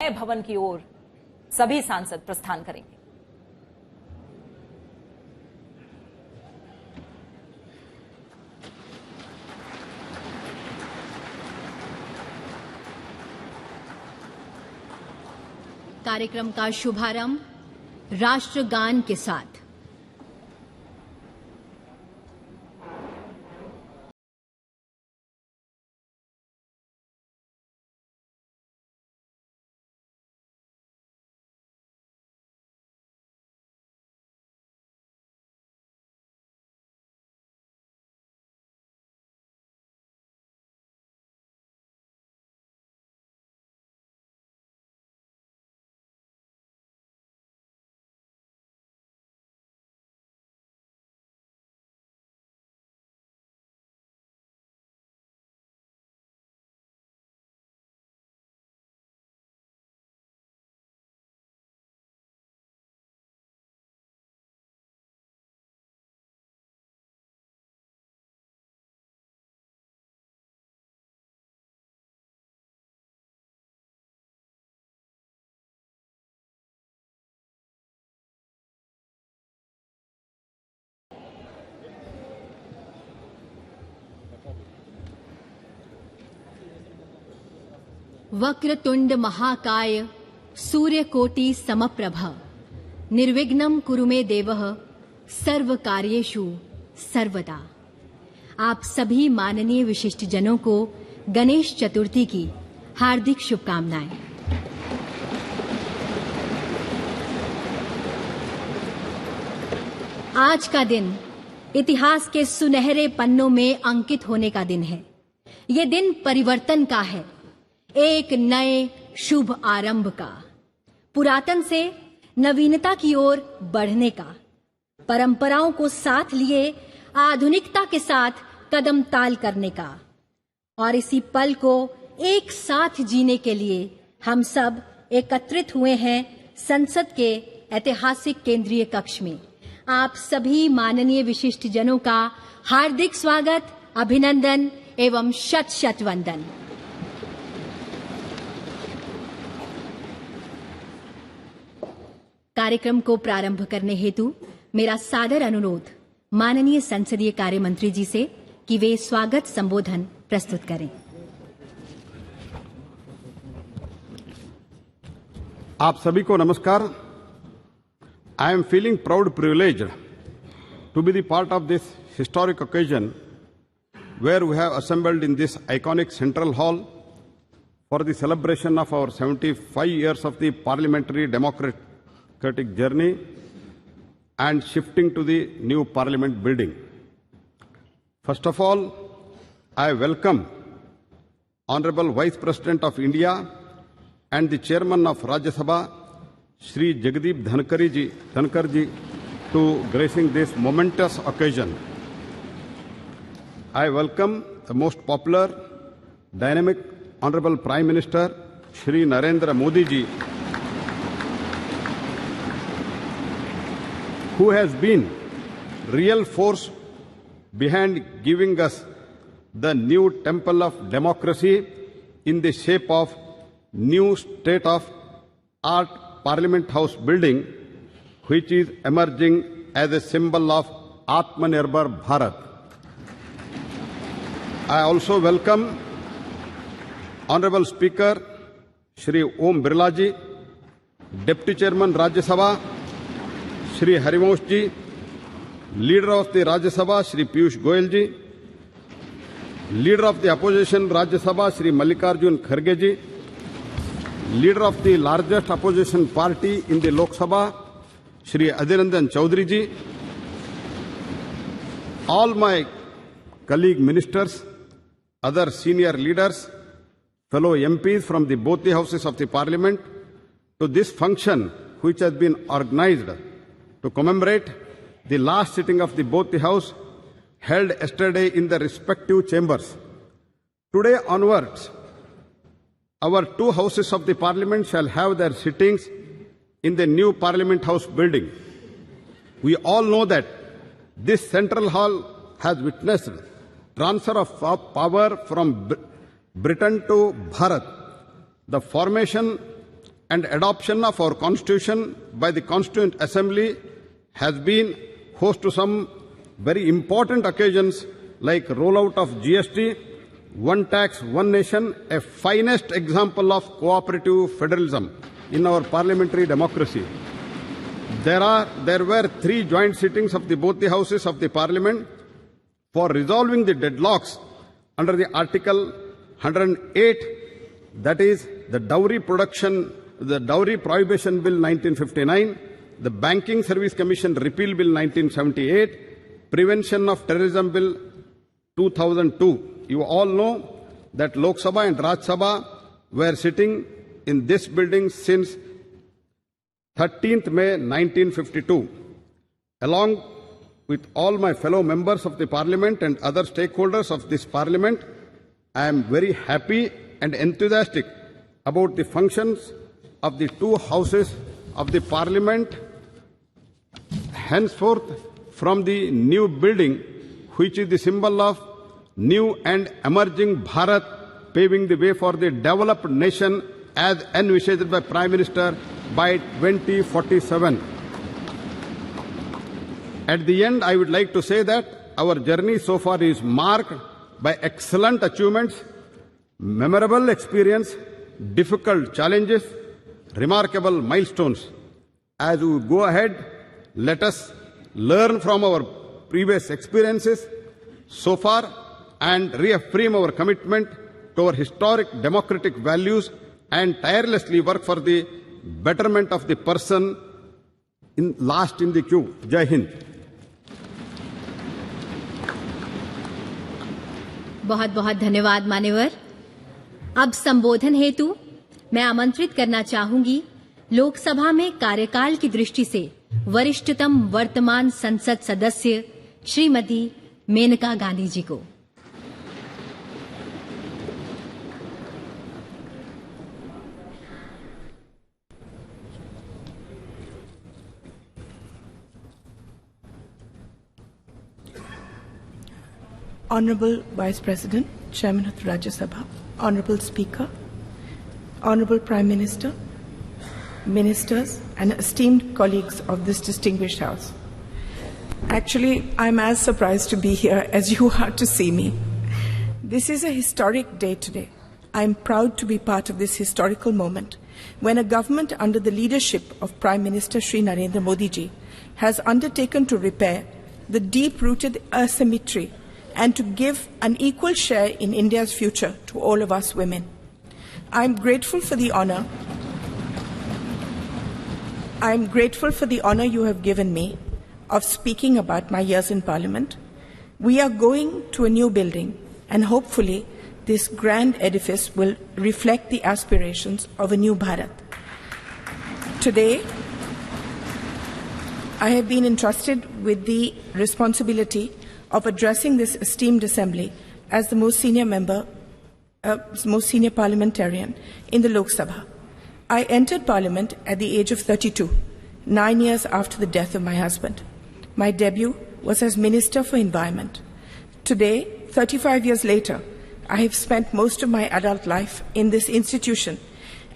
नए भवन की ओर सभी सांसद प्रस्थान करेंगे। कार्यक्रम का शुभारंभ राष्ट्रगान के साथ। वक्रतुंड महाकाय सूर्यकोटि समप्रभ निर्विघ्नं कुरु मे देवः सर्वकार्येषु सर्वदा। आप सभी माननीय विशिष्ट जनों को गणेश चतुर्थी की हार्दिक शुभकामनाएं। आज का दिन इतिहास के सुनहरे पन्नों में अंकित होने का दिन है। ये दिन परिवर्तन का है, एक नए शुभ आरंभ का, पुरातन से नवीनता की ओर बढ़ने का, परंपराओं को साथ लिए आधुनिकता के साथ कदम ताल करने का। और इसी पल को एक साथ जीने के लिए हम सब एकत्रित हुए हैं संसद के ऐतिहासिक केंद्रीय कक्ष में। आप सभी माननीय विशिष्ट जनों का हार्दिक स्वागत, अभिनंदन एवं शत शत वंदन। कार्यक्रम को प्रारंभ करने हेतु मेरा सादर अनुरोध माननीय संसदीय कार्य मंत्री जी से कि वे स्वागत संबोधन प्रस्तुत करें। आप सभी को नमस्कार। I am feeling proud privileged to be the part of this historic occasion where we have assembled in this iconic central hall for the celebration of our 75 years of the parliamentary democratic journey and shifting to the new parliament building. First of all, I welcome Honorable Vice President of India and the Chairman of Rajya Sabha, Shri Jagdeep Dhankar ji, to gracing this momentous occasion. I welcome the most popular, dynamic, Honorable Prime Minister, Shri Narendra Modi ji, who has been real force behind giving us the new temple of democracy in the shape of new state-of-art Parliament House building, which is emerging as a symbol of Atmanirbhar Bharat. I also welcome Honorable Speaker Shri Om Birla ji, Deputy Chairman Rajya Sabha Shri Harivansh ji, Leader of the Rajya Sabha Shri Piyush Goyal ji, Leader of the Opposition Rajya Sabha Shri Mallikarjun Kharge ji, Leader of the largest opposition party in the Lok Sabha Shri Adhiranjan Chaudhary ji, all my colleague ministers, other senior leaders, fellow MPs from both the houses of the Parliament, to this function which has been organized to commemorate the last sitting of both the House held yesterday in the respective chambers. Today onwards, our two houses of the Parliament shall have their sittings in the new Parliament House building. We all know that this central hall has witnessed transfer of power from Britain to Bharat, the formation and adoption of our Constitution by the Constituent Assembly has been host to some very important occasions like rollout of GST, one tax, one nation, a finest example of cooperative federalism in our parliamentary democracy. There were 3 joint sittings of both the houses of the parliament for resolving the deadlocks under the Article 108, that is the Dowry Prohibition Bill 1959, the Banking Service Commission Repeal Bill 1978, Prevention of Terrorism Bill 2002. You all know that Lok Sabha and Raj Sabha were sitting in this building since 13th May 1952. Along with all my fellow members of the Parliament and other stakeholders of this Parliament, I am very happy and enthusiastic about the functions of the 2 houses of the Parliament henceforth from the new building, which is the symbol of new and emerging Bharat, paving the way for the developed nation as envisaged by Prime Minister by 2047. At the end, I would like to say that our journey so far is marked by excellent achievements, memorable experience, difficult challenges, remarkable milestones. As we go ahead, let us learn from our previous experiences so far and reaffirm our commitment to our historic democratic values and tirelessly work for the betterment of the person last in the queue. Jai Hind. बहुत बहुत धन्यवाद मान्यवर। अब संबोधन हेतु मैं आमंत्रित करना चाहूंगी लोकसभा में कार्यकाल की दृष्टि से वरिष्ठतम वर्तमान संसद सदस्य श्रीमती मेनका गांधी जी को। Honorable Vice President, Chairman of the Rajya Sabha, Honorable Speaker, Honorable Prime Minister, Ministers, and esteemed colleagues of this distinguished House. Actually, I'm as surprised to be here as you are to see me. This is a historic day today. I'm proud to be part of this historical moment when a government under the leadership of Prime Minister Shri Narendra Modi ji has undertaken to repair the deep-rooted asymmetry and to give an equal share in India's future to all of us women. I'm grateful for the honor you have given me of speaking about my years in Parliament. We are going to a new building, and hopefully this grand edifice will reflect the aspirations of a new Bharat. Today, I have been entrusted with the responsibility of addressing this esteemed assembly as the most senior parliamentarian in the Lok Sabha. I entered Parliament at the age of 32, 9 years after the death of my husband. My debut was as Minister for Environment. Today, 35 years later, I have spent most of my adult life in this institution,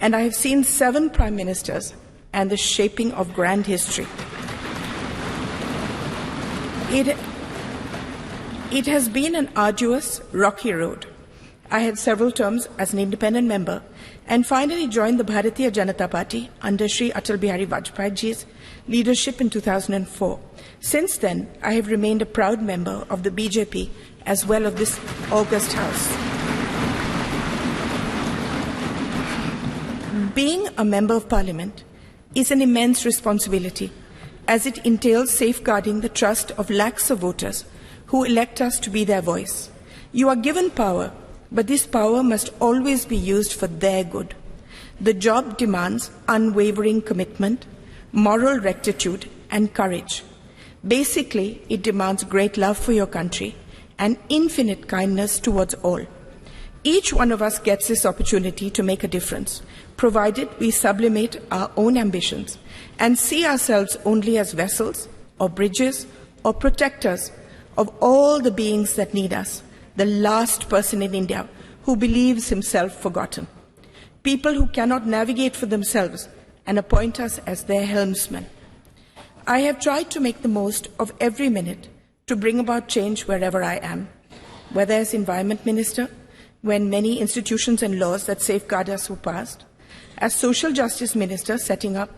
and I have seen 7 Prime Ministers and the shaping of grand history. It has been an arduous, rocky road. I had several terms as an independent member and finally joined the Bharatiya Janata Party under Shri Atal Bihari Vajpayee ji's leadership in 2004. Since then, I have remained a proud member of the BJP as well as this august House. Being a member of Parliament is an immense responsibility as it entails safeguarding the trust of lakhs of voters who elect us to be their voice. You are given power, but this power must always be used for their good. The job demands unwavering commitment, moral rectitude, and courage. Basically, it demands great love for your country and infinite kindness towards all. Each one of us gets this opportunity to make a difference, provided we sublimate our own ambitions and see ourselves only as vessels or bridges or protectors of all the beings that need us, the last person in India who believes himself forgotten. people who cannot navigate for themselves and appoint us as their helmsmen. I have tried to make the most of every minute to bring about change wherever I am, whether as Environment Minister, when many institutions and laws that safeguard us were passed, as Social Justice Minister, setting up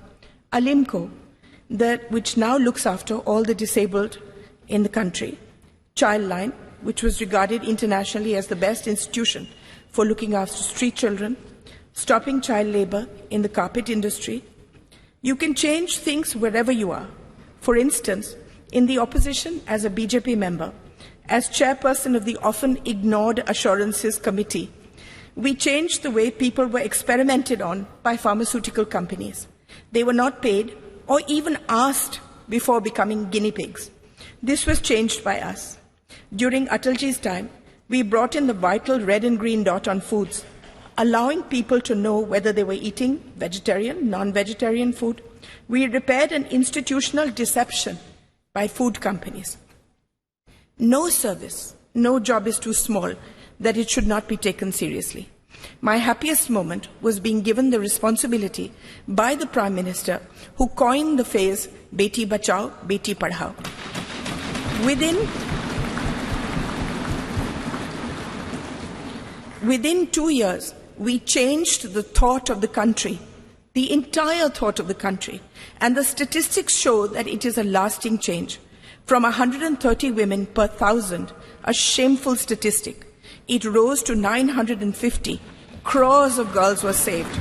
Alimco, which now looks after all the disabled in the country, Childline, which was regarded internationally as the best institution for looking after street children, stopping child labor in the carpet industry. You can change things wherever you are. For instance, in the opposition as a BJP member, as chairperson of the often ignored Assurances Committee, we changed the way people were experimented on by pharmaceutical companies. They were not paid or even asked before becoming guinea pigs. This was changed by us. During Atalji's time, we brought in the vital red and green dot on foods, allowing people to know whether they were eating vegetarian, non-vegetarian food. We repaired an institutional deception by food companies. No service, no job is too small that it should not be taken seriously. My happiest moment was being given the responsibility by the Prime Minister, who coined the phrase Beti Bachao, Beti Padhao. Within 2 years, we changed the thought of the country, the entire thought of the country, and the statistics show that it is a lasting change. From 130 women per 1,000, a shameful statistic, it rose to 950. Crores of girls were saved.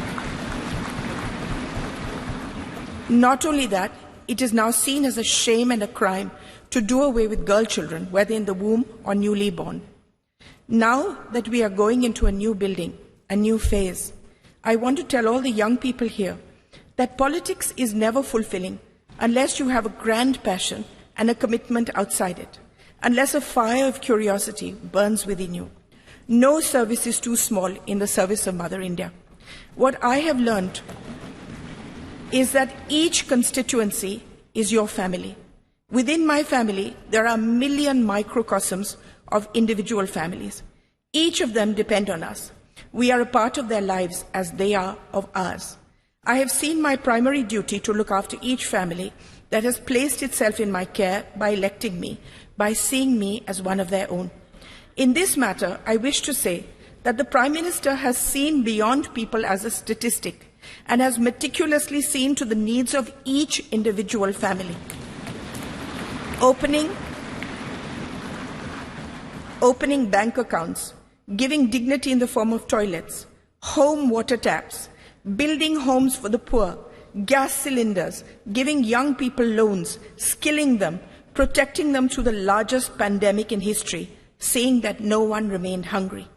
Not only that, it is now seen as a shame and a crime to do away with girl children, whether in the womb or newly born. Now that we are going into a new building, a new phase, I want to tell all the young people here that politics is never fulfilling unless you have a grand passion and a commitment outside it, unless a fire of curiosity burns within you. No service is too small in the service of Mother India. What I have learned is that each constituency is your family. Within my family, there are a million microcosms of individual families. Each of them depend on us. We are a part of their lives as they are of ours. I have seen my primary duty to look after each family that has placed itself in my care by electing me, by seeing me as one of their own. In this matter, I wish to say that the Prime Minister has seen beyond people as a statistic and has meticulously seen to the needs of each individual family. Opening bank accounts, giving dignity in the form of toilets, home water taps, building homes for the poor, gas cylinders, giving young people loans, skilling them, protecting them through the largest pandemic in history, saying that no one remained hungry.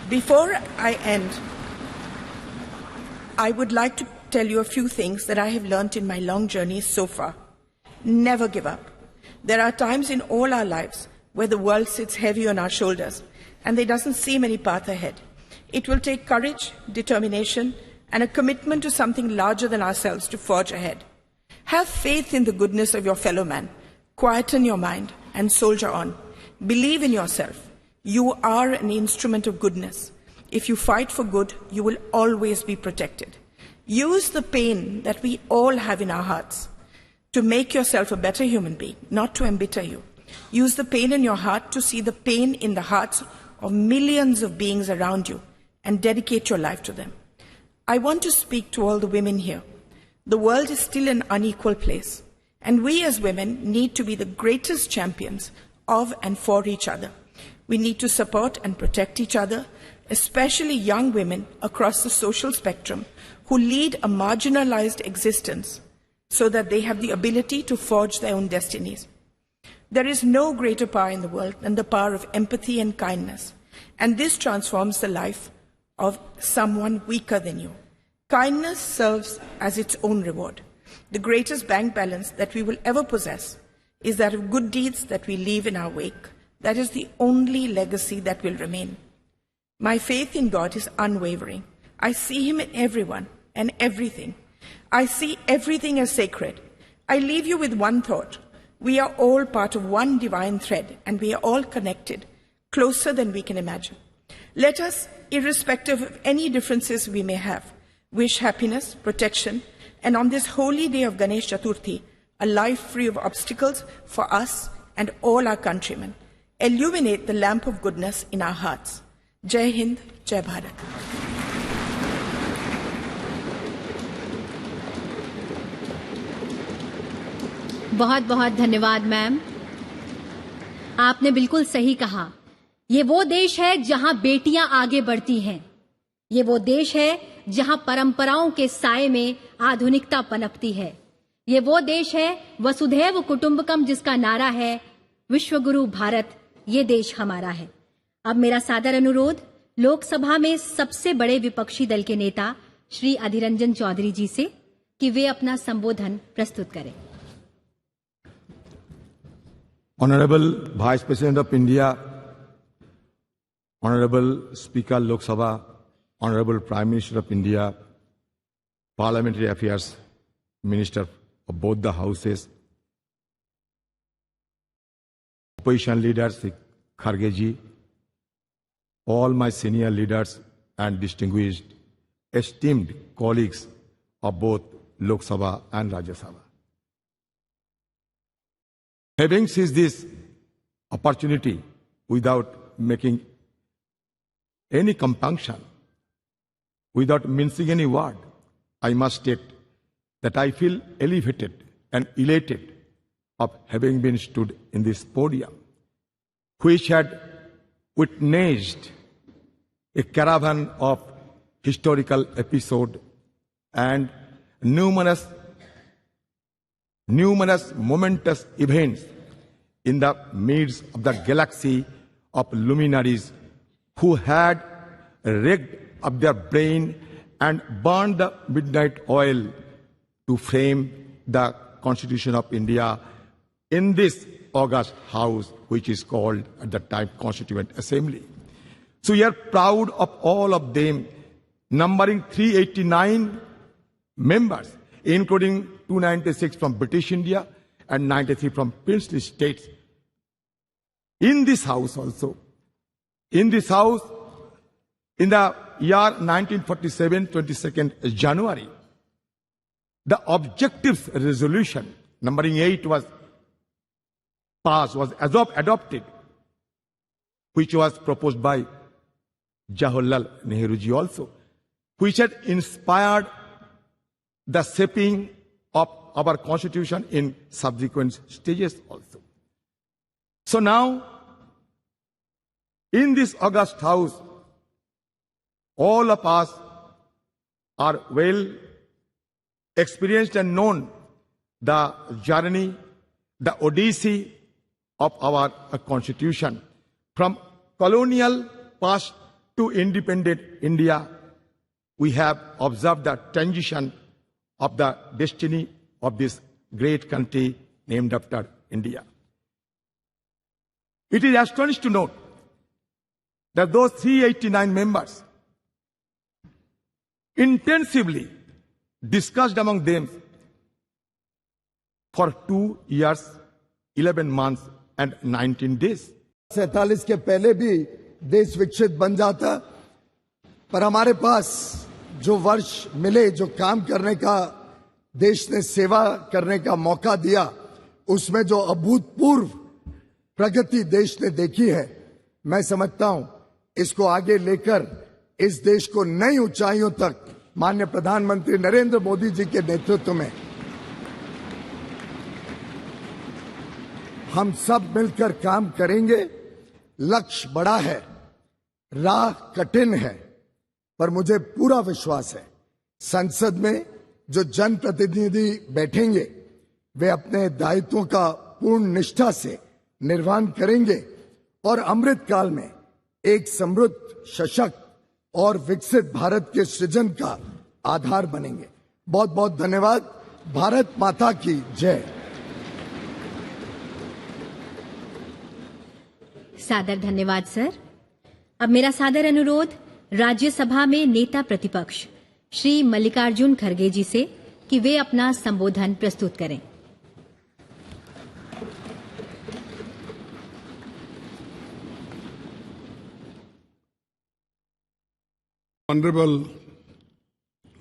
Before I end, I would like to tell you a few things that I have learned in my long journey so far. Never give up. There are times in all our lives where the world sits heavy on our shoulders and there doesn't seem any path ahead. It will take courage, determination, and a commitment to something larger than ourselves to forge ahead. Have faith in the goodness of your fellow man. Quieten your mind and soldier on. Believe in yourself. You are an instrument of goodness. If you fight for good, you will always be protected. Use the pain that we all have in our hearts to make yourself a better human being, not to embitter you. Use the pain in your heart to see the pain in the hearts of millions of beings around you and dedicate your life to them. I want to speak to all the women here. The world is still an unequal place, and we as women need to be the greatest champions of and for each other. We need to support and protect each other, especially young women across the social spectrum who lead a marginalized existence so that they have the ability to forge their own destinies. There is no greater power in the world than the power of empathy and kindness, and this transforms the life of someone weaker than you. Kindness serves as its own reward. The greatest bank balance that we will ever possess is that of good deeds that we leave in our wake. That is the only legacy that will remain. My faith in God is unwavering. I see Him in everyone and everything. I see everything as sacred. I leave you with one thought. We are all part of one divine thread, and we are all connected, closer than we can imagine. Let us, irrespective of any differences we may have, wish happiness, protection, and on this holy day of Ganesh Chaturthi, a life free of obstacles for us and all our countrymen. Illuminate the lamp of goodness in our hearts. Jai Hind, Jai Bharat. बहुत बहुत धन्यवाद ma'am. आपने बिल्कुल सही कहा। ये वो देश है जहां बेटियां आगे बढ़ती हैं। ये वो देश है जहां परंपराओं के साए में आधुनिकता पनपती है। ये वो देश है वसुधैव कुटुंबकम, जिसका नारा है विश्वगुरु भारत, ये देश हमारा है। अब मेरा सादर अनुरोध लोकसभा में सबसे बड़े विपक्षी दल के नेता श्री अधीर रंजन चौधरी जी से कि वे अपना संबोधन प्रस्तुत करें। Honorable Vice President of India, Honorable Speaker Lok Sabha, Honorable Prime Minister of India, Parliamentary Affairs Minister of both the houses, opposition leaders, Kharge ji, all my senior leaders and distinguished, esteemed colleagues of both Lok Sabha and Rajya Sabha. Having seized this opportunity without making any compunction, without mincing any word, I must state that I feel elevated and elated of having been stood in this podium, which had witnessed a caravan of historical episodes and numerous momentous events in the midst of the galaxy of luminaries who had rigged up their brain and burned the midnight oil to frame the Constitution of India in this august house, which is called at the time Constituent Assembly. So we are proud of all of them, numbering 389 members, including 296 from British India and 93 from princely states. In this house also, in this house, in the year 1947, 22nd January, the objectives resolution, numbering 8, was passed, was adopted, which was proposed by Jawaharlal Nehru ji also, which had inspired the shaping of our constitution in subsequent stages also. So now, in this august house, all of us are well experienced and known the journey, the odyssey of our constitution. From colonial past to independent India, we have observed the transition of the destiny of this great country named after India. It is astonishing to note that those 389 members intensively discussed among them for 2 years, 11 months and 19 days. 47 के पहले भी देश विकसित बन जाता, पर हमारे पास जो वर्ष मिले, जो काम करने का, देश ने सेवा करने का मौका दिया, उसमें जो अभूतपूर्व प्रगति देश ने देखी है, मैं समझता हूं इसको आगे लेकर इस देश को नई ऊंचाइयों तक माननीय प्रधानमंत्री नरेंद्र मोदी जी के नेतृत्व में हम सब मिलकर काम करेंगे। लक्ष्य बड़ा है, राह कठिन है, पर मुझे पूरा विश्वास है संसद में जो जनप्रतिनिधि बैठेंगे वे अपने दायित्वों का पूर्ण निष्ठा से निर्वहन करेंगे और अमृत काल में एक समृद्ध, सशक्त और विकसित भारत के सृजन का आधार बनेंगे। बहुत बहुत धन्यवाद। भारत माता की जय। सादर धन्यवाद सर। अब मेरा सादर अनुरोध राज्यसभा में नेता प्रतिपक्ष श्री मल्लिकार्जुन खड़गे जी से कि वे अपना संबोधन प्रस्तुत करें। Honorable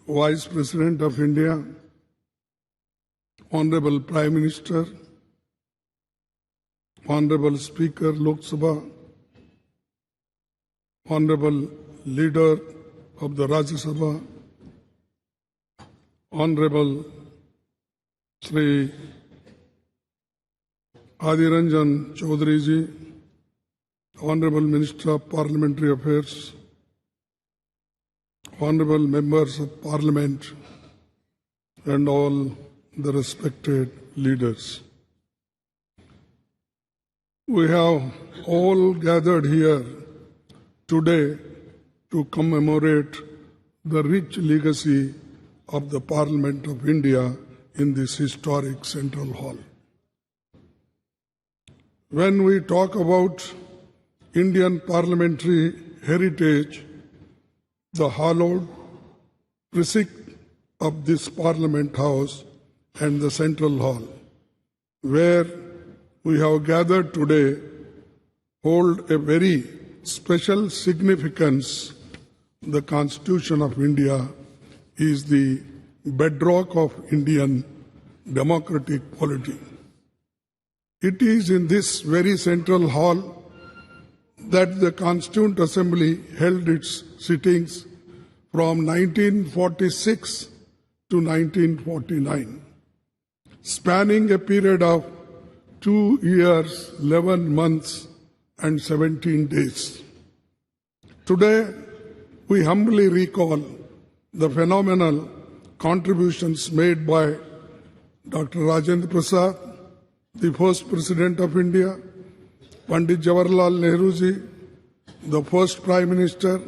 Vice President of India, Honorable Prime Minister, Honorable Speaker Lok Sabha, Honorable Leader of the Rajya Sabha, Honorable Shri Adiranjan Chaudhary ji, Honorable Minister of Parliamentary Affairs, Honorable Members of Parliament, and all the respected leaders. We have all gathered here today to commemorate the rich legacy of the Parliament of India in this historic Central Hall. When we talk about Indian parliamentary heritage, the hallowed precinct of this Parliament House and the Central Hall, where we have gathered today, hold a very special significance. The Constitution of India is the bedrock of Indian democratic polity. It is in this very Central Hall that the Constituent Assembly held its sittings from 1946 to 1949, spanning a period of 2 years, 11 months, and 17 days. Today, we humbly recall the phenomenal contributions made by Dr. Rajendra Prasad, the first President of India, Pandit Jawaharlal Nehru ji, the first Prime Minister,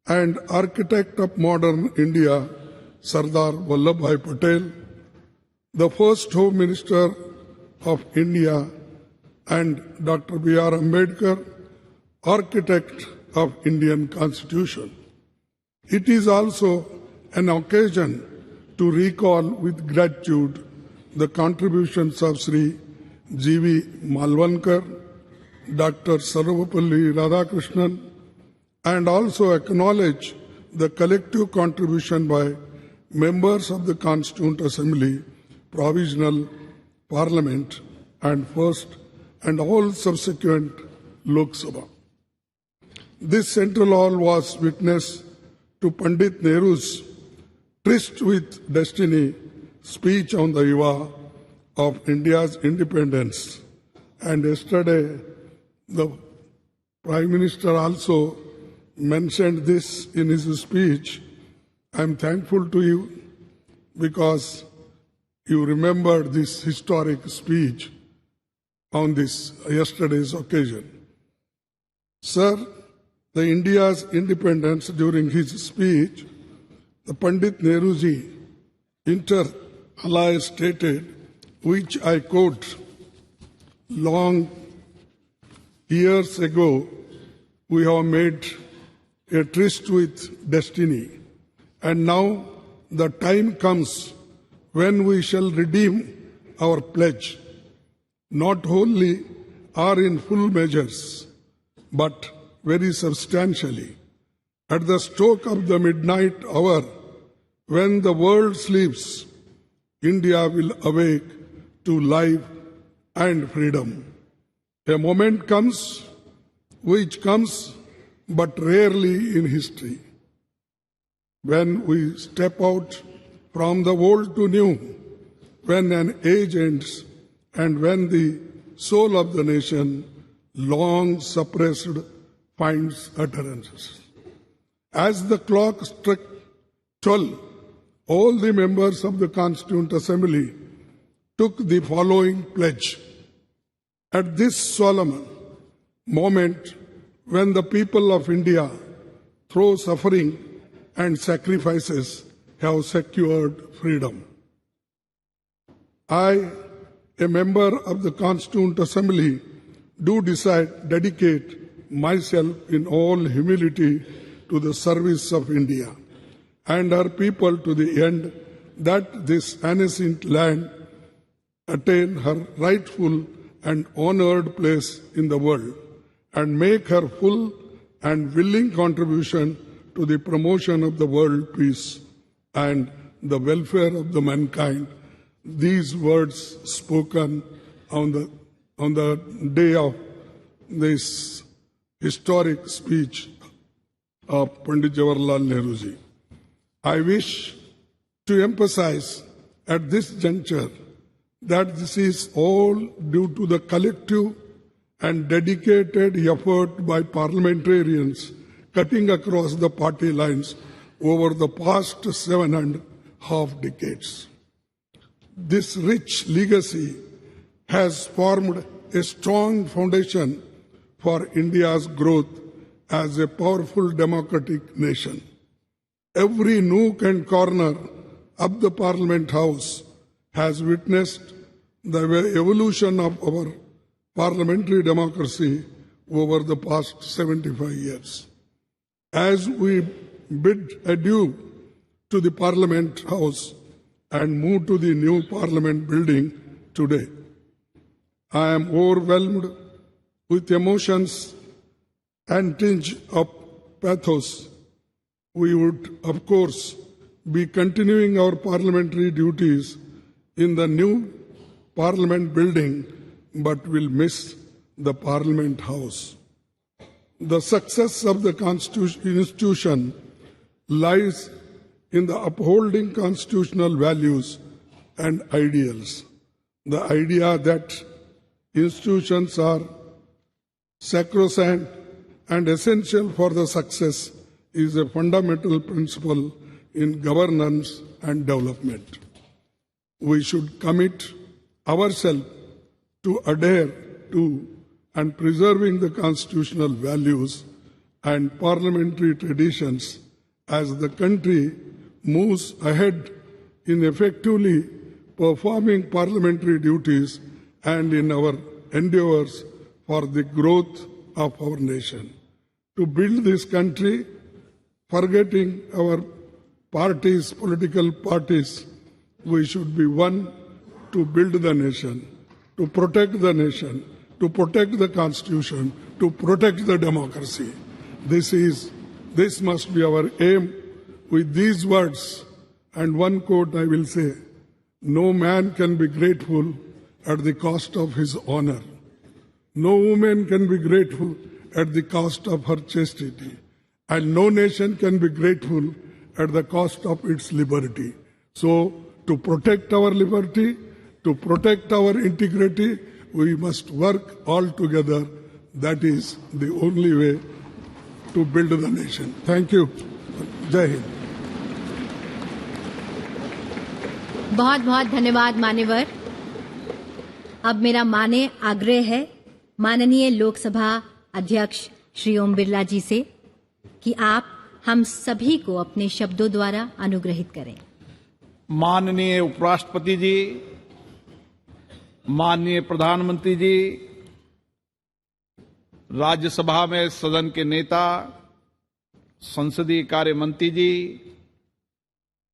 and architect of modern India, Sardar Vallabhbhai Patel, the first Home Minister of India, and Dr. B.R. Ambedkar, architect of Indian Constitution. It is also an occasion to recall with gratitude the contributions of Sri G.V. Malvankar, Dr. Sarvapalli Radhakrishnan, and also acknowledge the collective contribution by members of the Constituent Assembly, Provisional Parliament, and first and all subsequent Lok Sabha. This Central Hall was witness to Pandit Nehru's tryst with destiny speech on the eve of India's independence. And yesterday, the Prime Minister also mentioned this in his speech. I am thankful to you because you remembered this historic speech on this yesterday's occasion. Sir, the India's independence during his speech, the Pandit Nehruji inter alia stated, which I quote, long years ago, we have made a tryst with destiny, and now the time comes when we shall redeem our pledge, not wholly or in full measures, but very substantially. At the stroke of the midnight hour, when the world sleeps, India will awake to life and freedom. A moment comes, which comes but rarely in history, when we step out from the old to new, when an age ends, and when the soul of the nation, long suppressed, finds utterances. As the clock struck 12, all the members of the Constituent Assembly took the following pledge. At this solemn moment, when the people of India, through suffering and sacrifices, have secured freedom, I, a member of the Constituent Assembly, do dedicate myself in all humility to the service of India and her people, to the end that this ancient land attain her rightful and honored place in the world, and make her full and willing contribution to the promotion of the world peace and the welfare of the mankind. These words spoken on the day of this historic speech of Pandit Jawaharlal Nehru ji. I wish to emphasize at this juncture that this is all due to the collective and dedicated effort by parliamentarians cutting across the party lines over the past 7.5 decades. This rich legacy has formed a strong foundation for India's growth as a powerful democratic nation. Every nook and corner of the Parliament House has witnessed the evolution of our parliamentary democracy over the past 75 years. As we bid adieu to the Parliament House and move to the new Parliament building today, I am overwhelmed with emotions and tinge of pathos. We would, of course, be continuing our parliamentary duties in the new Parliament building, but will miss the Parliament House. The success of the institution lies in the upholding constitutional values and ideals. The idea that institutions are sacrosanct and essential for the success is a fundamental principle in governance and development. We should commit ourselves to adhere to and preserving the constitutional values and parliamentary traditions as the country moves ahead in effectively performing parliamentary duties and in our endeavors for the growth of our nation. To build this country, forgetting our parties, political parties, we should be one to build the nation, to protect the nation, to protect the Constitution, to protect the democracy. This must be our aim. With these words and one quote I will say, no man can be grateful at the cost of his honor. No woman can be grateful at the cost of her chastity. And no nation can be grateful at the cost of its liberty. So, to protect our liberty, to protect our integrity, we must work all together. That is the only way to build the nation. Thank you. Jai Hind. बहुत बहुत धन्यवाद मान्यवर। अब मेरा माने आग्रह है माननीय लोकसभा अध्यक्ष श्री ओम बिरला जी से कि आप हम सभी को अपने शब्दों द्वारा अनुग्रहित करें। माननीय उपराष्ट्रपति जी, माननीय प्रधानमंत्री जी, राज्यसभा में सदन के नेता, संसदीय कार्य मंत्री जी,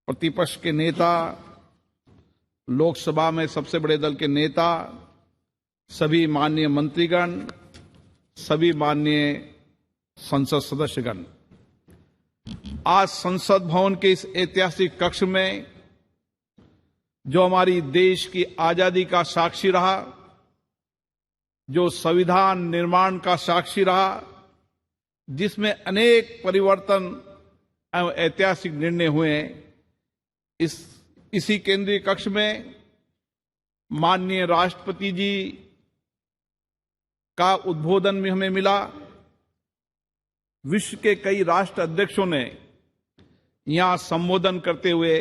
प्रतिपक्ष के नेता, लोकसभा में सबसे बड़े दल के नेता, सभी माननीय मंत्रीगण, सभी माननीय संसद सदस्यगण, आज संसद भवन के इस ऐतिहासिक कक्ष में जो हमारी देश की आजादी का साक्षी रहा, जो संविधान निर्माण का साक्षी रहा, जिसमें अनेक परिवर्तन एवं ऐतिहासिक निर्णय हुए, इसी केंद्रीय कक्ष में माननीय राष्ट्रपति जी का उद्बोधन भी हमें मिला। विश्व के कई राष्ट्र अध्यक्षों ने यहां संबोधन करते हुए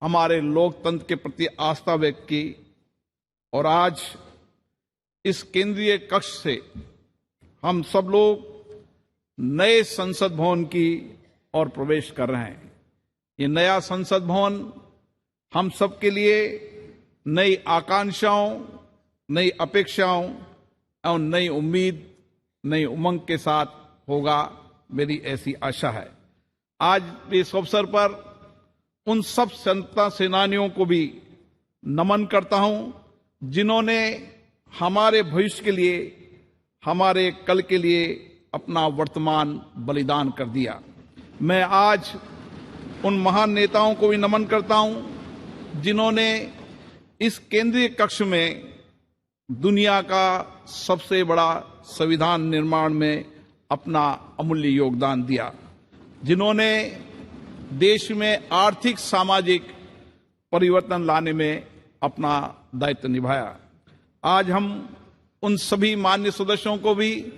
हमारे लोकतंत्र के प्रति आस्था व्यक्त की और आज इस केंद्रीय कक्ष से हम सब लोग नए संसद भवन की ओर प्रवेश कर रहे हैं। ये नया संसद भवन हम सबके लिए नई आकांक्षाओं, नई अपेक्षाओं और नई उम्मीद, नई उमंग के साथ होगा, मेरी ऐसी आशा है। आज इस अवसर पर उन सब स्वतंत्रता सेनानियों को भी नमन करता हूं जिन्होंने हमारे भविष्य के लिए, हमारे कल के लिए अपना वर्तमान बलिदान कर दिया। मैं आज उन महान नेताओं को भी नमन करता हूं जिन्होंने इस केंद्रीय कक्ष में दुनिया का सबसे बड़ा संविधान निर्माण में अपना अमूल्य योगदान दिया, जिन्होंने देश में आर्थिक सामाजिक परिवर्तन लाने में अपना दायित्व निभाया। आज हम उन सभी मान्य सदस्यों को भी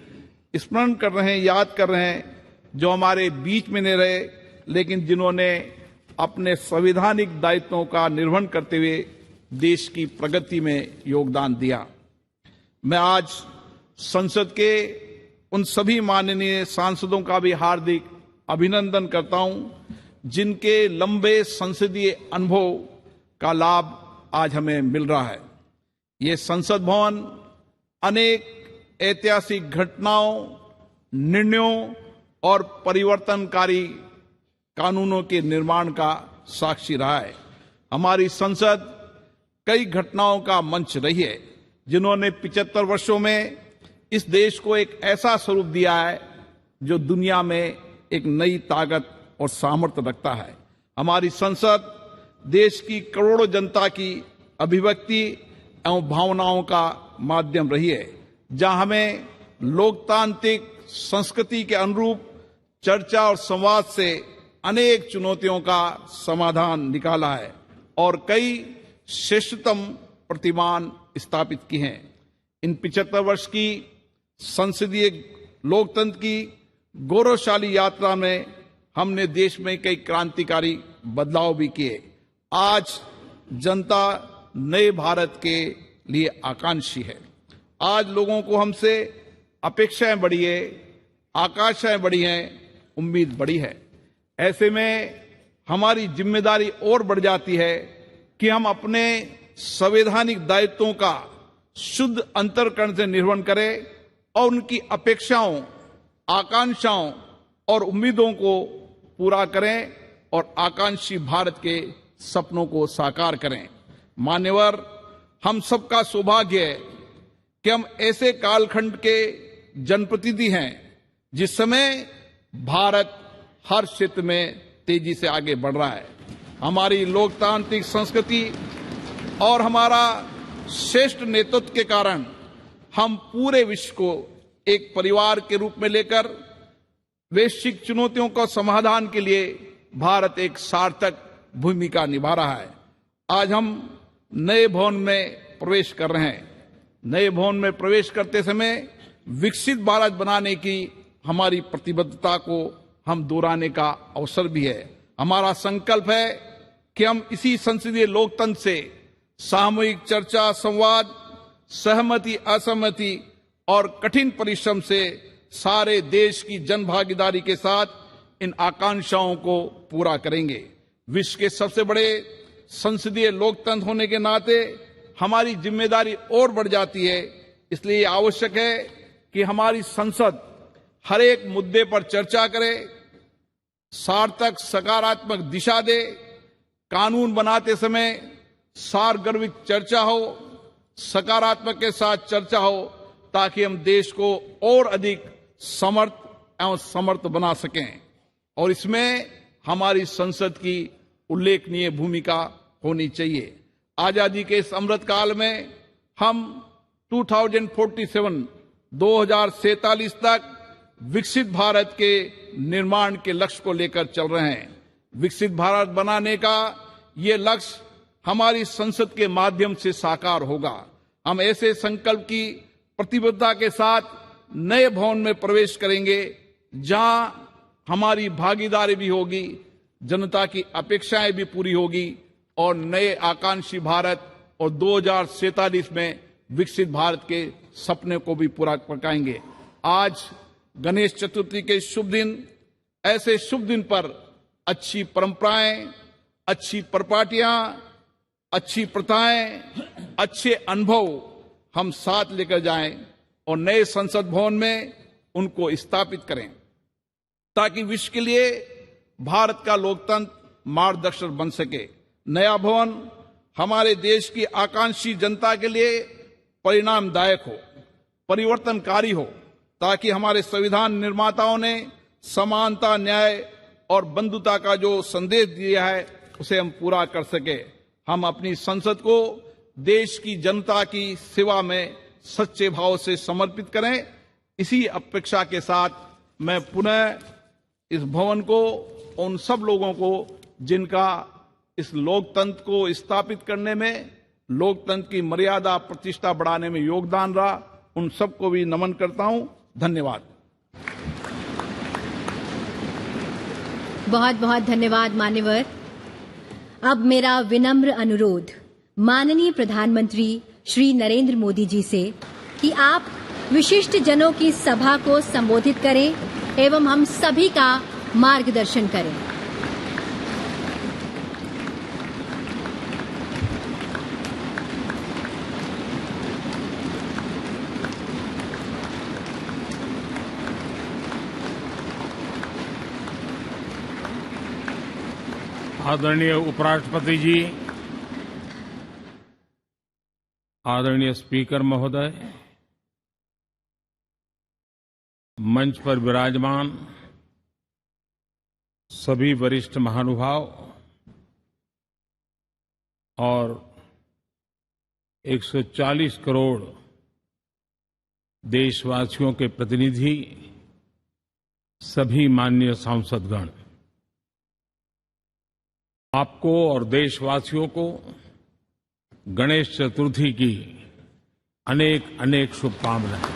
स्मरण कर रहे हैं, याद कर रहे हैं, जो हमारे बीच में नहीं रहे लेकिन जिन्होंने अपने संवैधानिक दायित्वों का निर्वहन करते हुए देश की प्रगति में योगदान दिया। मैं आज संसद के उन सभी माननीय सांसदों का भी हार्दिक अभिनंदन करता हूं जिनके लंबे संसदीय अनुभव का लाभ आज हमें मिल रहा है। ये संसद भवन अनेक ऐतिहासिक घटनाओं, निर्णयों और परिवर्तनकारी कानूनों के निर्माण का साक्षी रहा है। हमारी संसद कई घटनाओं का मंच रही है जिन्होंने 75 वर्षों में इस देश को एक ऐसा स्वरूप दिया है जो दुनिया में एक नई ताकत और सामर्थ्य रखता है। हमारी संसद देश की करोड़ों जनता की अभिव्यक्ति एवं भावनाओं का माध्यम रही है, जहां हमें लोकतांत्रिक संस्कृति के अनुरूप चर्चा और संवाद से अनेक चुनौतियों का समाधान निकाला है और कई श्रेष्ठतम प्रतिमान स्थापित की हैं। इन 75 वर्ष की संसदीय लोकतंत्र की गौरवशाली यात्रा में हमने देश में कई क्रांतिकारी बदलाव भी किए। आज जनता नए भारत के लिए आकांक्षी है। आज लोगों को हमसे अपेक्षाएं बढ़ी है, आकांक्षाएं बढ़ी हैं, उम्मीद बढ़ी है। ऐसे में हमारी जिम्मेदारी और बढ़ जाती है कि हम अपने संवैधानिक दायित्वों का शुद्ध अंतर्करण से निर्वहन करें और उनकी अपेक्षाओं, आकांक्षाओं और उम्मीदों को पूरा करें और आकांक्षी भारत के सपनों को साकार करें। मान्यवर, हम सबका सौभाग्य है कि हम ऐसे कालखंड के जनप्रतिनिधि हैं जिस समय भारत हर क्षेत्र में तेजी से आगे बढ़ रहा है। हमारी लोकतांत्रिक संस्कृति और हमारा श्रेष्ठ नेतृत्व के कारण हम पूरे विश्व को एक परिवार के रूप में लेकर वैश्विक चुनौतियों का समाधान के लिए भारत एक सार्थक भूमिका निभा रहा है। आज हम नए भवन में प्रवेश कर रहे हैं। नए भवन में प्रवेश करते समय विकसित भारत बनाने की हमारी प्रतिबद्धता को हम दोहराने का अवसर भी है। हमारा संकल्प है कि हम इसी संसदीय लोकतंत्र से सामूहिक चर्चा, संवाद, सहमति, असहमति और कठिन परिश्रम से सारे देश की जनभागीदारी के साथ इन आकांक्षाओं को पूरा करेंगे। विश्व के सबसे बड़े संसदीय लोकतंत्र होने के नाते हमारी जिम्मेदारी और बढ़ जाती है। इसलिए आवश्यक है कि हमारी संसद हर एक मुद्दे पर चर्चा करे, सार्थक सकारात्मक दिशा दे, कानून बनाते समय सारगर्भित चर्चा हो, सकारात्मक के साथ चर्चा हो, ताकि हम देश को और अधिक समर्थ एवं समर्थ बना सकें। और इसमें हमारी संसद की उल्लेखनीय भूमिका होनी चाहिए। आजादी के इस अमृत काल में हम 2047 तक विकसित भारत के निर्माण के लक्ष्य को लेकर चल रहे हैं। विकसित भारत बनाने का ये लक्ष्य हमारी संसद के माध्यम से साकार होगा। हम ऐसे संकल्प की प्रतिबद्धता के साथ नए भवन में प्रवेश करेंगे जहां हमारी भागीदारी भी होगी, जनता की अपेक्षाएं भी पूरी होगी और नए आकांक्षी भारत और 2047 में विकसित भारत के सपने को भी पूरा पकाएंगे। आज गणेश चतुर्थी के शुभ दिन, ऐसे शुभ दिन पर अच्छी परंपराएं, अच्छी परिपाटियां, अच्छी प्रथाएं, अच्छे अनुभव हम साथ लेकर जाएं और नए संसद भवन में उनको स्थापित करें ताकि विश्व के लिए भारत का लोकतंत्र मार्गदर्शक बन सके। नया भवन हमारे देश की आकांक्षी जनता के लिए परिणामदायक हो, परिवर्तनकारी हो, ताकि हमारे संविधान निर्माताओं ने समानता, न्याय और बंधुता का जो संदेश दिया है उसे हम पूरा कर सके। हम अपनी संसद को देश की जनता की सेवा में सच्चे भाव से समर्पित करें। इसी अपेक्षा के साथ मैं पुनः इस भवन को उन सब लोगों को जिनका इस लोकतंत्र को स्थापित करने में, लोकतंत्र की मर्यादा प्रतिष्ठा बढ़ाने में योगदान रहा, उन सबको भी नमन करता हूं। धन्यवाद। बहुत बहुत धन्यवाद मान्यवर। अब मेरा विनम्र अनुरोध माननीय प्रधानमंत्री श्री नरेंद्र मोदी जी से कि आप विशिष्ट जनों की सभा को संबोधित करें एवं हम सभी का मार्गदर्शन करें। आदरणीय उपराष्ट्रपति जी, आदरणीय स्पीकर महोदय, मंच पर विराजमान सभी वरिष्ठ महानुभाव और 140 करोड़ देशवासियों के प्रतिनिधि, सभी माननीय सांसदगण, आपको और देशवासियों को गणेश चतुर्थी की अनेक अनेक शुभकामनाएं।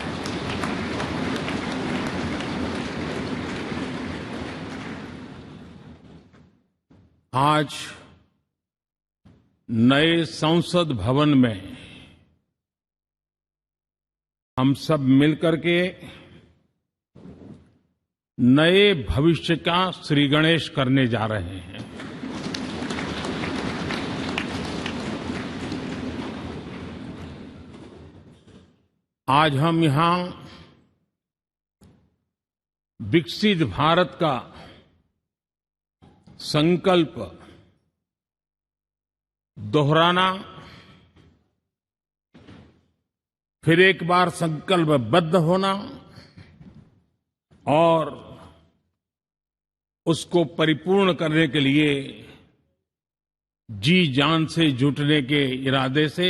आज नए संसद भवन में हम सब मिलकर के नए भविष्य का श्री गणेश करने जा रहे हैं। आज हम यहां विकसित भारत का संकल्प दोहराना, फिर एक बार संकल्पबद्ध होना और उसको परिपूर्ण करने के लिए जी जान से जुटने के इरादे से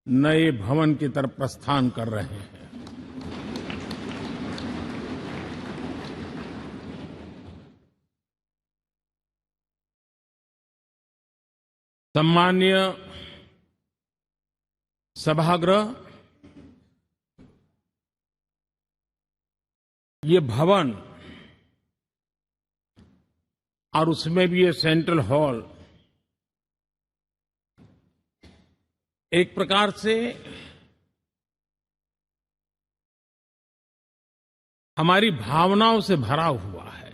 नए भवन की तरफ प्रस्थान कर रहे हैं। सम्माननीय सभागृह, ये भवन और उसमें भी ये सेंट्रल हॉल एक प्रकार से हमारी भावनाओं से भरा हुआ है।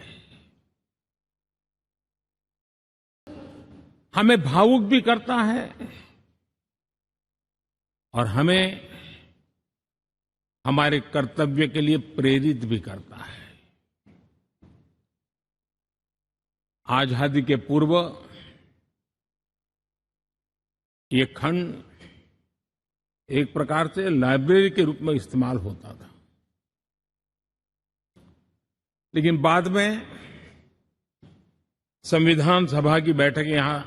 हमें भावुक भी करता है और हमें हमारे कर्तव्य के लिए प्रेरित भी करता है। आजादी के पूर्व ये खंड एक प्रकार से लाइब्रेरी के रूप में इस्तेमाल होता था, लेकिन बाद में संविधान सभा की बैठक यहां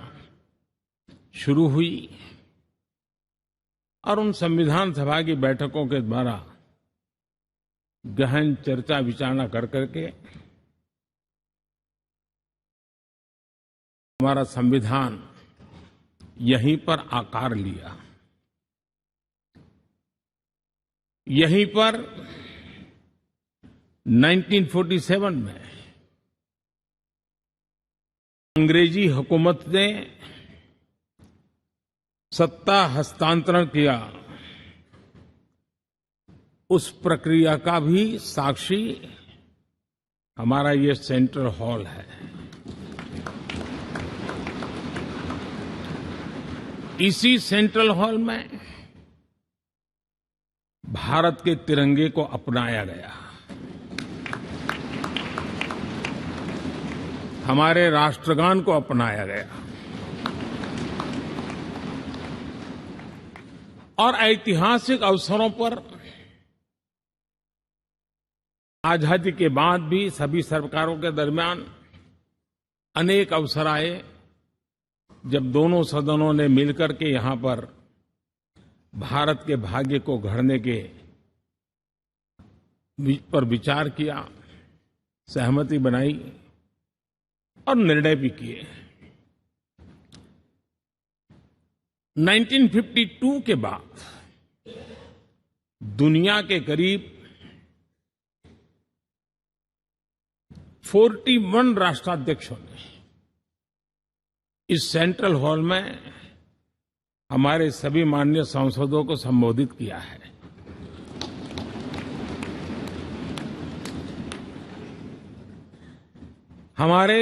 शुरू हुई और उन संविधान सभा की बैठकों के द्वारा गहन चर्चा विचारणा कर करके हमारा संविधान यहीं पर आकार लिया। यहीं पर 1947 में अंग्रेजी हुकूमत ने सत्ता हस्तांतरण किया, उस प्रक्रिया का भी साक्षी हमारा ये सेंट्रल हॉल है। इसी सेंट्रल हॉल में भारत के तिरंगे को अपनाया गया, हमारे राष्ट्रगान को अपनाया गया और ऐतिहासिक अवसरों पर आजादी के बाद भी सभी सरकारों के दरमियान अनेक अवसर आए जब दोनों सदनों ने मिलकर के यहां पर भारत के भाग्य को गढ़ने के पर विचार किया, सहमति बनाई और निर्णय भी किए। 1952 के बाद दुनिया के करीब 41 राष्ट्राध्यक्षों ने इस सेंट्रल हॉल में हमारे सभी माननीय सांसदों को संबोधित किया है। हमारे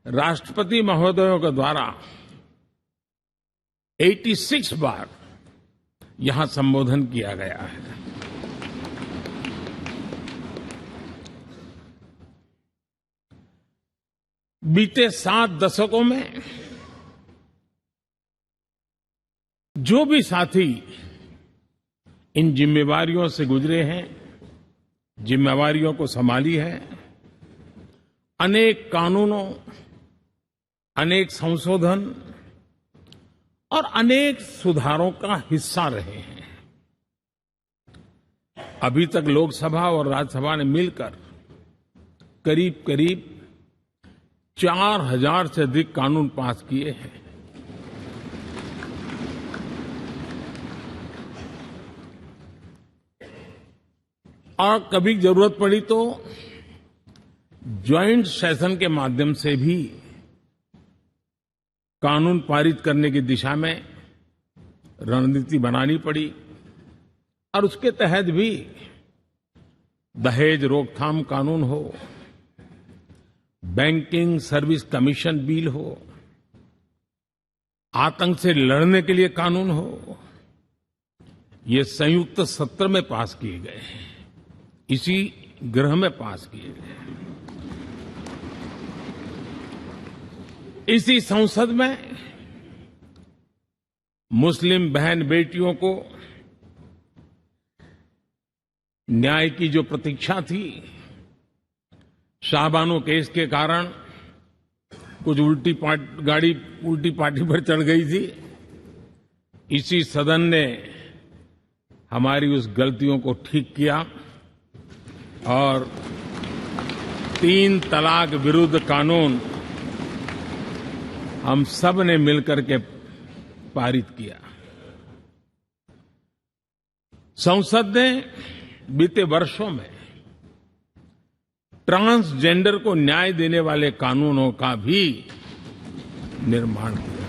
राष्ट्रपति महोदयों के द्वारा 86 बार यहां संबोधन किया गया है। बीते 7 दशकों में जो भी साथी इन जिम्मेवारियों से गुजरे हैं, जिम्मेवारियों को संभाली है, अनेक कानूनों, अनेक संशोधन और अनेक सुधारों का हिस्सा रहे हैं। अभी तक लोकसभा और राज्यसभा ने मिलकर करीब करीब 4000 से अधिक कानून पास किए हैं। और कभी जरूरत पड़ी तो ज्वाइंट सेशन के माध्यम से भी कानून पारित करने की दिशा में रणनीति बनानी पड़ी और उसके तहत भी दहेज रोकथाम कानून हो, बैंकिंग सर्विस कमीशन बिल हो, आतंक से लड़ने के लिए कानून हो, ये संयुक्त सत्र में पास किए गए हैं, इसी गृह में पास किए गए। इसी संसद में मुस्लिम बहन बेटियों को न्याय की जो प्रतीक्षा थी, शाहबानो केस के कारण कुछ गाड़ी उल्टी पार्टी पर चढ़ गई थी। इसी सदन ने हमारी उस गलतियों को ठीक किया और 3 तलाक विरुद्ध कानून हम सब ने मिलकर के पारित किया। संसद ने बीते वर्षों में ट्रांसजेंडर को न्याय देने वाले कानूनों का भी निर्माण किया।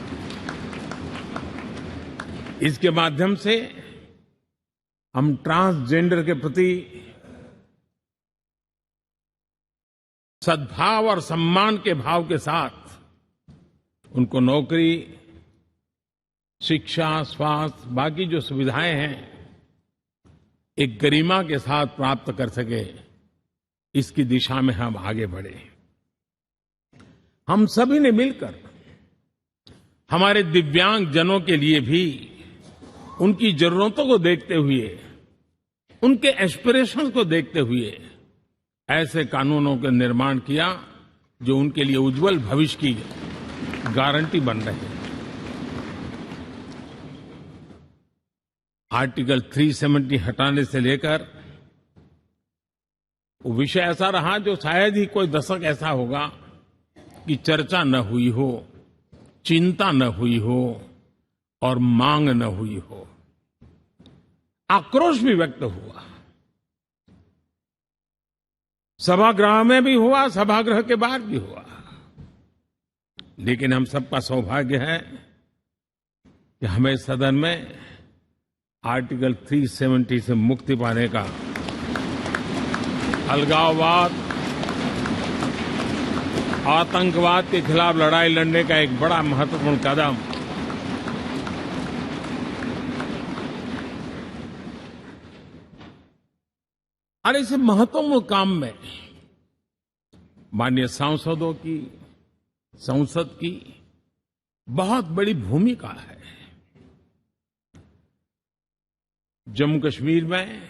इसके माध्यम से हम ट्रांसजेंडर के प्रति सद्भाव और सम्मान के भाव के साथ उनको नौकरी, शिक्षा, स्वास्थ्य, बाकी जो सुविधाएं हैं, एक गरिमा के साथ प्राप्त कर सके, इसकी दिशा में हम आगे बढ़े। हम सभी ने मिलकर हमारे दिव्यांग जनों के लिए भी उनकी जरूरतों को देखते हुए, उनके एस्पिरेशंस को देखते हुए ऐसे कानूनों का निर्माण किया जो उनके लिए उज्जवल भविष्य की गारंटी बन रहे हैं। आर्टिकल 370 हटाने से लेकर वो विषय ऐसा रहा जो शायद ही कोई दशक ऐसा होगा कि चर्चा न हुई हो, चिंता न हुई हो और मांग न हुई हो। आक्रोश भी व्यक्त हुआ, सभागृह में भी हुआ, सभागृह के बाहर भी हुआ। लेकिन हम सबका सौभाग्य है कि हमें सदन में आर्टिकल 370 से मुक्ति पाने का, अलगाववाद, आतंकवाद के खिलाफ लड़ाई लड़ने का एक बड़ा महत्वपूर्ण कदम और इस महत्वपूर्ण काम में माननीय सांसदों की, संसद की बहुत बड़ी भूमिका है। जम्मू कश्मीर में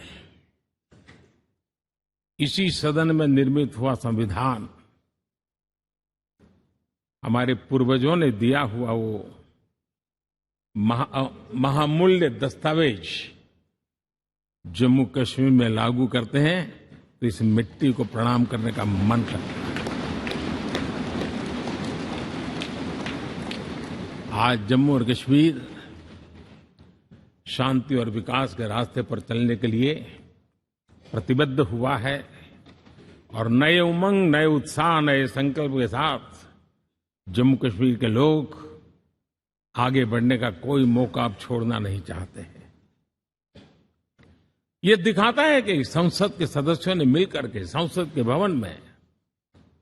इसी सदन में निर्मित हुआ संविधान हमारे पूर्वजों ने दिया हुआ वो महामूल्य दस्तावेज जम्मू कश्मीर में लागू करते हैं तो इस मिट्टी को प्रणाम करने का मन करता है। आज जम्मू और कश्मीर शांति और विकास के रास्ते पर चलने के लिए प्रतिबद्ध हुआ है और नए उमंग, नए उत्साह, नए संकल्प के साथ जम्मू कश्मीर के लोग आगे बढ़ने का कोई मौका अब छोड़ना नहीं चाहते हैं। ये दिखाता है कि संसद के सदस्यों ने मिलकर के संसद के भवन में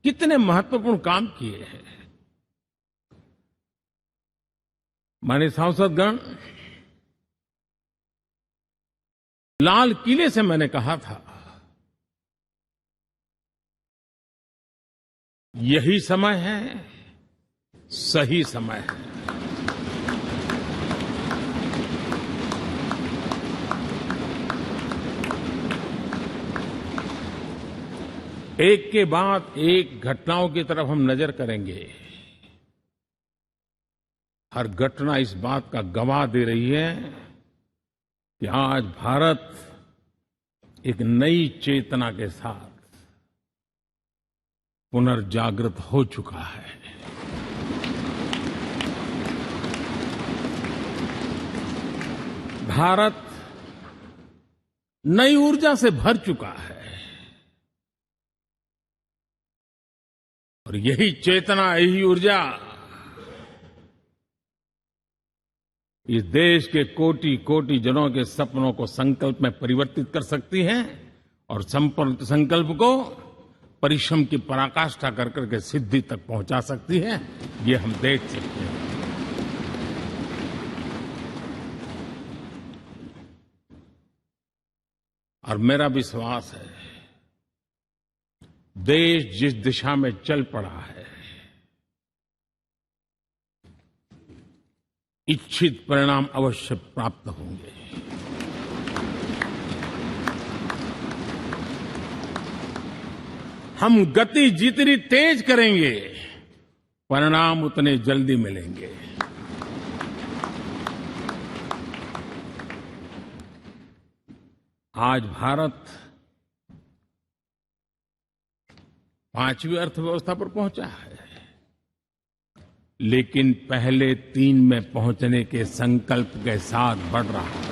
कितने महत्वपूर्ण काम किए हैं। माननीय सांसदगण, लाल किले से मैंने कहा था यही समय है, सही समय है। एक के बाद एक घटनाओं की तरफ हम नजर करेंगे। हर घटना इस बात का गवाह दे रही है कि आज भारत एक नई चेतना के साथ पुनर्जागृत हो चुका है। भारत नई ऊर्जा से भर चुका है और यही चेतना, यही ऊर्जा इस देश के कोटि कोटि जनों के सपनों को संकल्प में परिवर्तित कर सकती है और संकल्प को परिश्रम की पराकाष्ठा कर करके सिद्धि तक पहुंचा सकती है। ये हम देख सकते हैं। और मेरा विश्वास है देश जिस दिशा में चल पड़ा है, इच्छित परिणाम अवश्य प्राप्त होंगे। हम गति जितनी तेज करेंगे, परिणाम उतने जल्दी मिलेंगे। आज भारत 5वीं अर्थव्यवस्था पर पहुंचा है, लेकिन पहले 3 में पहुंचने के संकल्प के साथ बढ़ रहा है।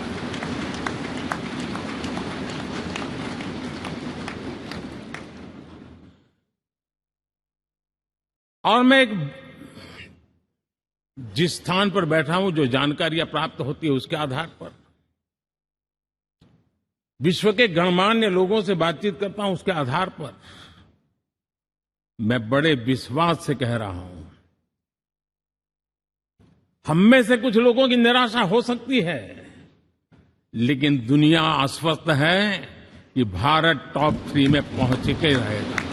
और मैं जिस स्थान पर बैठा हूं, जो जानकारियां प्राप्त होती है उसके आधार पर विश्व के गणमान्य लोगों से बातचीत करता हूं, उसके आधार पर मैं बड़े विश्वास से कह रहा हूं, हम में से कुछ लोगों की निराशा हो सकती है, लेकिन दुनिया आश्वस्त है कि भारत टॉप 3 में पहुंच के रहेगा।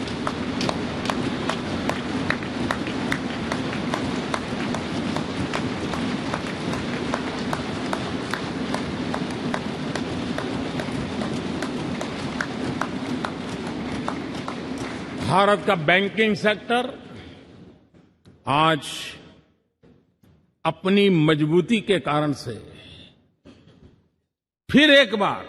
भारत का बैंकिंग सेक्टर आज अपनी मजबूती के कारण से फिर एक बार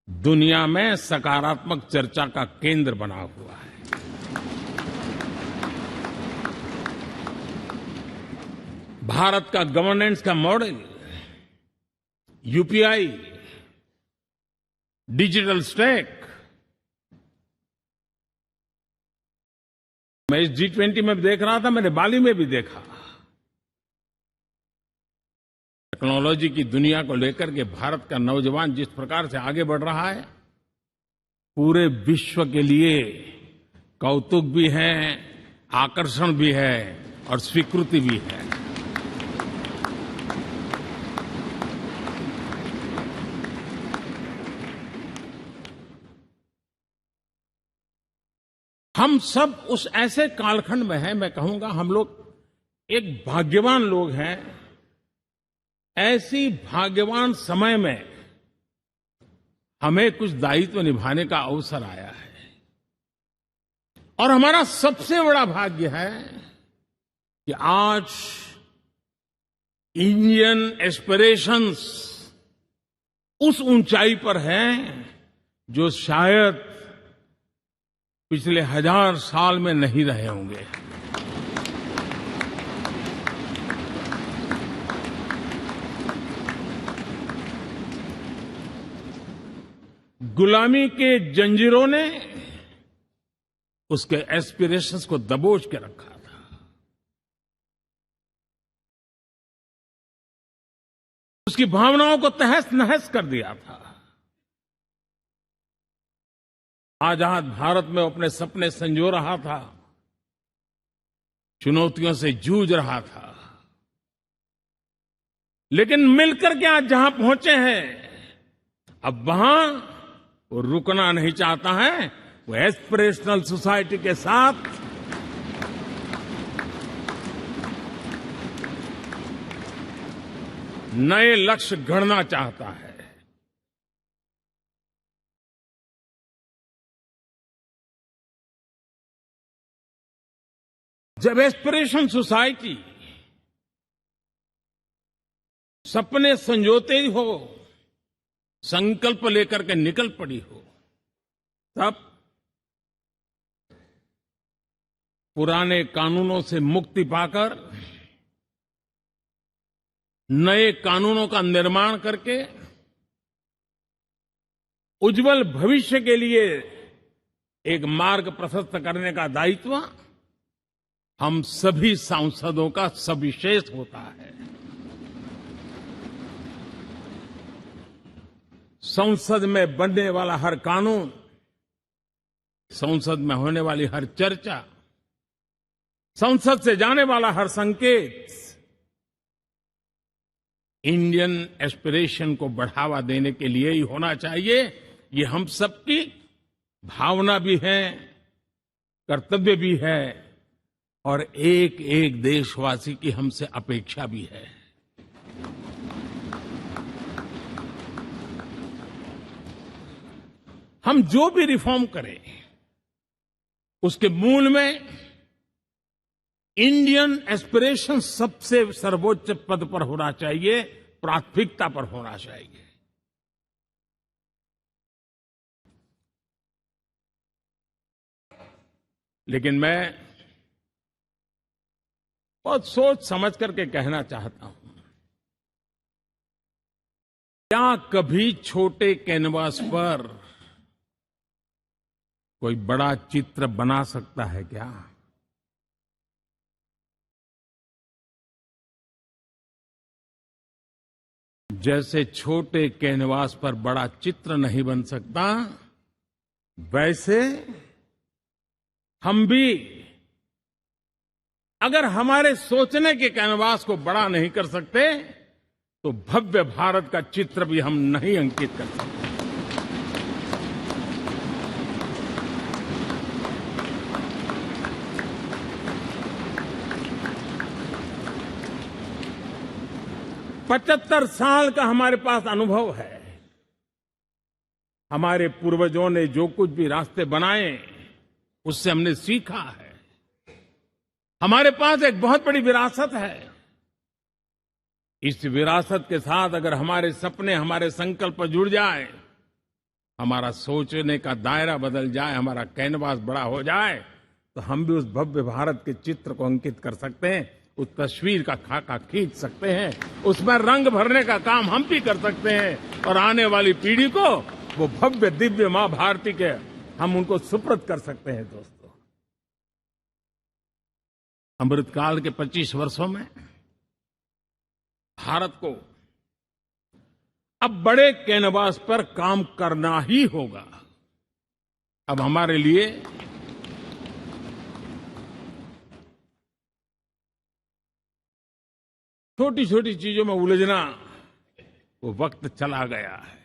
दुनिया में सकारात्मक चर्चा का केंद्र बना हुआ है। भारत का गवर्नेंस का मॉडल, यूपीआई, डिजिटल स्टैक, मैं इस G20 में देख रहा था, मैंने बाली में भी देखा। टेक्नोलॉजी की दुनिया को लेकर के भारत का नौजवान जिस प्रकार से आगे बढ़ रहा है, पूरे विश्व के लिए कौतुक भी है, आकर्षण भी है और स्वीकृति भी है। हम सब उस ऐसे कालखंड में हैं, मैं कहूंगा हम लोग एक भाग्यवान लोग हैं। ऐसी भाग्यवान समय में हमें कुछ दायित्व निभाने का अवसर आया है और हमारा सबसे बड़ा भाग्य है कि आज इंडियन एस्पिरेशंस उस ऊंचाई पर हैं जो शायद पिछले 1000 साल में नहीं रहे होंगे। गुलामी के जंजीरों ने उसके एस्पिरेशंस को दबोच के रखा था। उसकी भावनाओं को तहस नहस कर दिया था। आजाद भारत में अपने सपने संजो रहा था, चुनौतियों से जूझ रहा था, लेकिन मिलकर के आज जहां पहुंचे हैं, अब वहां वो रुकना नहीं चाहता है। वो एस्पिरेशनल सोसाइटी के साथ नए लक्ष्य गढ़ना चाहता है। जब एस्पिरेशन सोसाइटी सपने संजोते ही हो, संकल्प लेकर के निकल पड़ी हो, तब पुराने कानूनों से मुक्ति पाकर नए कानूनों का निर्माण करके उज्जवल भविष्य के लिए एक मार्ग प्रशस्त करने का दायित्व हम सभी सांसदों का सविशेष होता है। संसद में बनने वाला हर कानून, संसद में होने वाली हर चर्चा, संसद से जाने वाला हर संकेत इंडियन एस्पिरेशन को बढ़ावा देने के लिए ही होना चाहिए। ये हम सबकी भावना भी है, कर्तव्य भी है और एक एक देशवासी की हमसे अपेक्षा भी है। हम जो भी रिफॉर्म करें, उसके मूल में इंडियन एस्पिरेशन सबसे सर्वोच्च पद पर होना चाहिए, प्राथमिकता पर होना चाहिए। लेकिन मैं बहुत सोच समझ करके कहना चाहता हूं, क्या कभी छोटे कैनवास पर कोई बड़ा चित्र बना सकता है क्या? जैसे छोटे कैनवास पर बड़ा चित्र नहीं बन सकता, वैसे हम भी अगर हमारे सोचने के कैनवास को बड़ा नहीं कर सकते, तो भव्य भारत का चित्र भी हम नहीं अंकित कर सकते। पचहत्तर साल का हमारे पास अनुभव है। हमारे पूर्वजों ने जो कुछ भी रास्ते बनाए, उससे हमने सीखा है। हमारे पास एक बहुत बड़ी विरासत है। इस विरासत के साथ अगर हमारे सपने, हमारे संकल्प जुड़ जाए, हमारा सोचने का दायरा बदल जाए, हमारा कैनवास बड़ा हो जाए, तो हम भी उस भव्य भारत के चित्र को अंकित कर सकते हैं, उस तस्वीर का खाका खींच सकते हैं, उसमें रंग भरने का काम हम भी कर सकते हैं और आने वाली पीढ़ी को वो भव्य दिव्य मां भारती के हम उनको सुपुर्द कर सकते हैं। दोस्तों, अमृतकाल के 25 वर्षों में भारत को अब बड़े कैनवास पर काम करना ही होगा। अब हमारे लिए छोटी छोटी चीजों में उलझना वो वक्त चला गया है।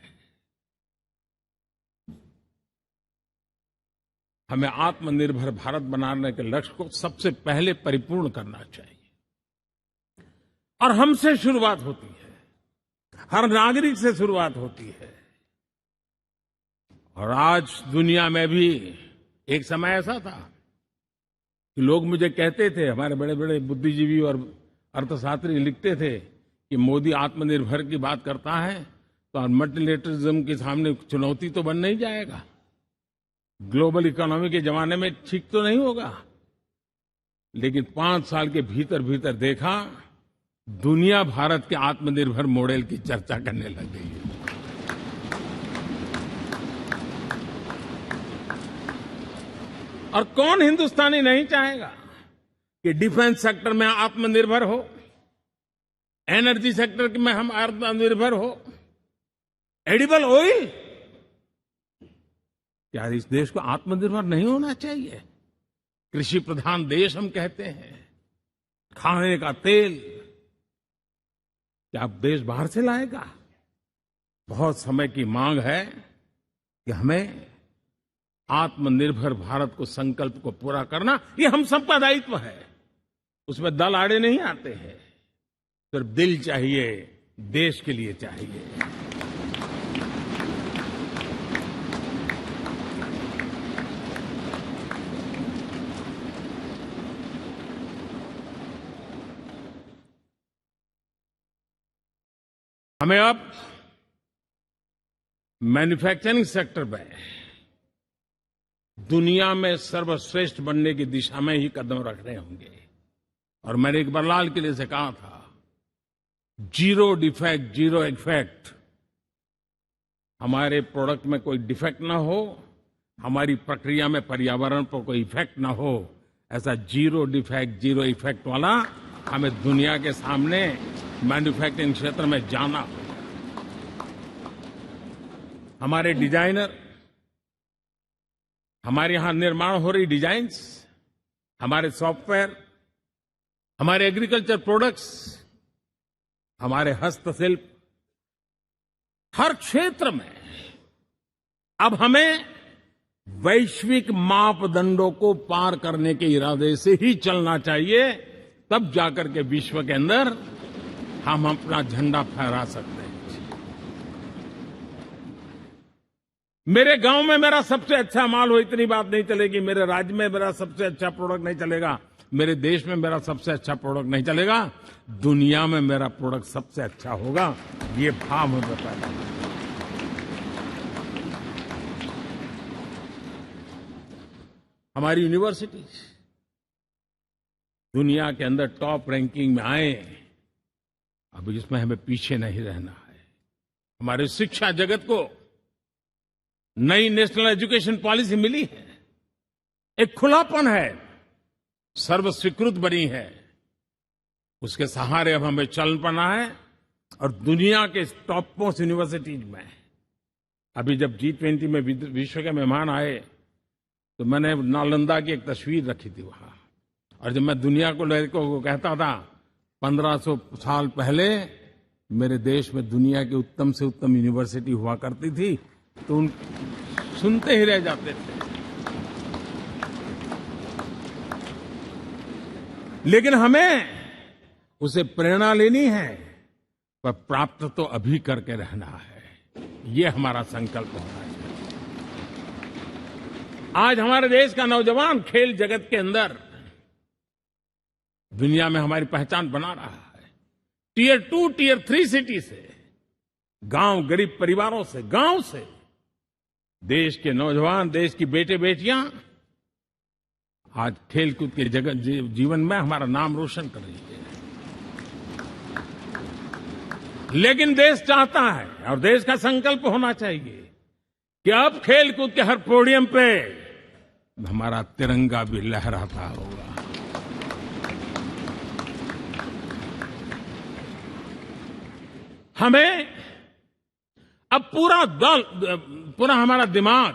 हमें आत्मनिर्भर भारत बनाने के लक्ष्य को सबसे पहले परिपूर्ण करना चाहिए और हमसे शुरुआत होती है, हर नागरिक से शुरुआत होती है। और आज दुनिया में भी एक समय ऐसा था कि लोग मुझे कहते थे, हमारे बड़े बड़े बुद्धिजीवी और अर्थशास्त्री लिखते थे कि मोदी आत्मनिर्भर की बात करता है तो मल्टीलेटरलिज्म के सामने चुनौती तो बन नहीं जाएगा, ग्लोबल इकोनॉमी के जमाने में ठीक तो नहीं होगा। लेकिन 5 साल के भीतर भीतर देखा, दुनिया भारत के आत्मनिर्भर मॉडल की चर्चा करने लग गई है। और कौन हिंदुस्तानी नहीं चाहेगा कि डिफेंस सेक्टर में आत्मनिर्भर हो, एनर्जी सेक्टर में हम आत्मनिर्भर हो, एडिबल ऑयल, क्या इस देश को आत्मनिर्भर नहीं होना चाहिए? कृषि प्रधान देश हम कहते हैं, खाने का तेल क्या देश बाहर से लाएगा? बहुत समय की मांग है कि हमें आत्मनिर्भर भारत को संकल्प को पूरा करना, ये हम सबका दायित्व है। उसमें दल आड़े नहीं आते हैं, सिर्फ दिल चाहिए, देश के लिए चाहिए। हमें अब मैन्युफैक्चरिंग सेक्टर में दुनिया में सर्वश्रेष्ठ बनने की दिशा में ही कदम रखने होंगे। और मैंने एक बार लाल किले से कहा था, जीरो डिफेक्ट जीरो इफेक्ट। हमारे प्रोडक्ट में कोई डिफेक्ट ना हो, हमारी प्रक्रिया में पर्यावरण पर कोई इफेक्ट ना हो, ऐसा जीरो डिफेक्ट जीरो इफेक्ट वाला हमें दुनिया के सामने मैन्युफैक्चरिंग क्षेत्र में जाना हो। हमारे डिजाइनर, हमारे यहां निर्माण हो रही डिजाइन्स, हमारे सॉफ्टवेयर, हमारे एग्रीकल्चर प्रोडक्ट्स, हमारे हस्तशिल्प, हर क्षेत्र में अब हमें वैश्विक मापदंडों को पार करने के इरादे से ही चलना चाहिए, तब जाकर के विश्व के अंदर हम अपना झंडा फहरा सकते हैं। मेरे गांव में मेरा सबसे अच्छा माल हो, इतनी बात नहीं चलेगी। मेरे राज्य में मेरा सबसे अच्छा प्रोडक्ट नहीं चलेगा, मेरे देश में मेरा सबसे अच्छा प्रोडक्ट नहीं चलेगा, दुनिया में मेरा प्रोडक्ट सबसे अच्छा होगा, ये भाव हमें पैदा है। हमारी यूनिवर्सिटीज दुनिया के अंदर टॉप रैंकिंग में आए, अब इसमें हमें पीछे नहीं रहना है। हमारे शिक्षा जगत को नई नेशनल एजुकेशन पॉलिसी मिली है, एक खुलापन है, सर्वस्वीकृत बनी है, उसके सहारे अब हमें चल पड़ना है। और दुनिया के टॉप मोस्ट यूनिवर्सिटीज में अभी जब G20 में विश्व के मेहमान आए तो मैंने नालंदा की एक तस्वीर रखी थी वहां, और जब मैं दुनिया को कहता था 1500 साल पहले मेरे देश में दुनिया की उत्तम से उत्तम यूनिवर्सिटी हुआ करती थी, तो उन सुनते ही रह जाते थे। लेकिन हमें उसे प्रेरणा लेनी है, पर प्राप्त तो अभी करके रहना है, ये हमारा संकल्प होना चाहिए। आज हमारे देश का नौजवान खेल जगत के अंदर दुनिया में हमारी पहचान बना रहा है। टियर 2, टियर 3 सिटी से, गांव, गरीब परिवारों से, गांव से देश के नौजवान, देश की बेटे बेटियां आज खेलकूद के जगत जीवन में हमारा नाम रोशन कर रही है। लेकिन देश चाहता है और देश का संकल्प होना चाहिए कि अब खेलकूद के हर पोडियम पे हमारा तिरंगा भी लहराता होगा। हमें अब पूरा हमारा दिमाग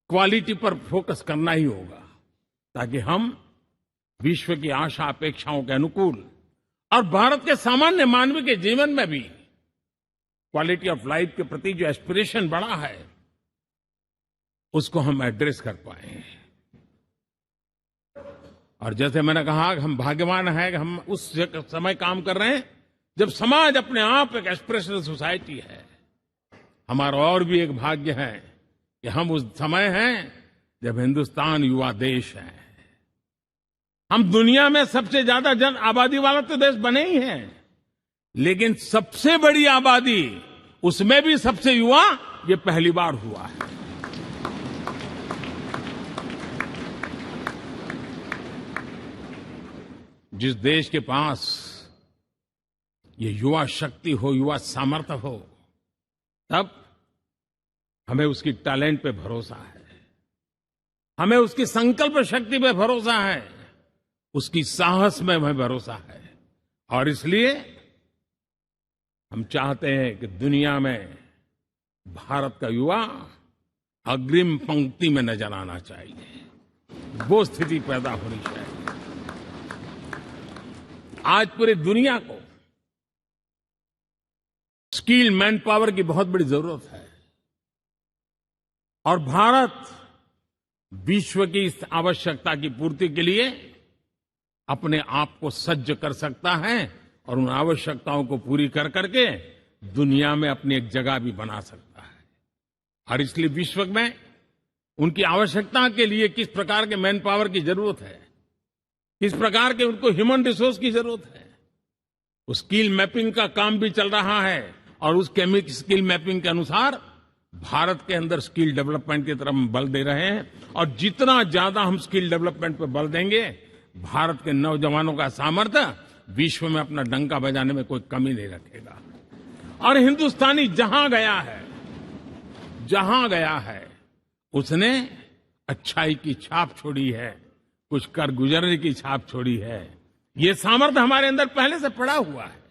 क्वालिटी पर फोकस करना ही होगा, ताकि हम विश्व की आशा अपेक्षाओं के अनुकूल और भारत के सामान्य मानव के जीवन में भी क्वालिटी ऑफ लाइफ के प्रति जो एस्पिरेशन बढ़ा है, उसको हम एड्रेस कर पाए। और जैसे मैंने कहा कि हम भाग्यवान हैं कि हम उस समय काम कर रहे हैं जब समाज अपने आप एक एस्पिरेशनल सोसाइटी है। हमारा और भी एक भाग्य है कि हम उस समय हैं जब हिंदुस्तान युवा देश है। हम दुनिया में सबसे ज्यादा जन आबादी वाला तो देश बने ही हैं, लेकिन सबसे बड़ी आबादी, उसमें भी सबसे युवा, ये पहली बार हुआ है। जिस देश के पास ये युवा शक्ति हो, युवा सामर्थ्य हो, तब हमें उसकी टैलेंट पे भरोसा है, हमें उसकी संकल्प शक्ति पे भरोसा है, उसकी साहस में हमें भरोसा है। और इसलिए हम चाहते हैं कि दुनिया में भारत का युवा अग्रिम पंक्ति में नजर आना चाहिए, वो स्थिति पैदा होनी चाहिए। आज पूरी दुनिया को स्किल मैन पावर की बहुत बड़ी जरूरत है और भारत विश्व की इस आवश्यकता की पूर्ति के लिए अपने आप को सज्ज कर सकता है और उन आवश्यकताओं को पूरी कर करके दुनिया में अपनी एक जगह भी बना सकता है। और इसलिए विश्व में उनकी आवश्यकता के लिए किस प्रकार के मैन पावर की जरूरत है, किस प्रकार के उनको ह्यूमन रिसोर्स की जरूरत है, उस स्किल मैपिंग का काम भी चल रहा है और उस स्किल मैपिंग के अनुसार भारत के अंदर स्किल डेवलपमेंट की तरफ हम बल दे रहे हैं। और जितना ज्यादा हम स्किल डेवलपमेंट पर बल देंगे, भारत के नौजवानों का सामर्थ्य विश्व में अपना डंका बजाने में कोई कमी नहीं रखेगा। और हिंदुस्तानी जहां गया है उसने अच्छाई की छाप छोड़ी है, कुछ कर गुजरने की छाप छोड़ी है। ये सामर्थ्य हमारे अंदर पहले से पड़ा हुआ है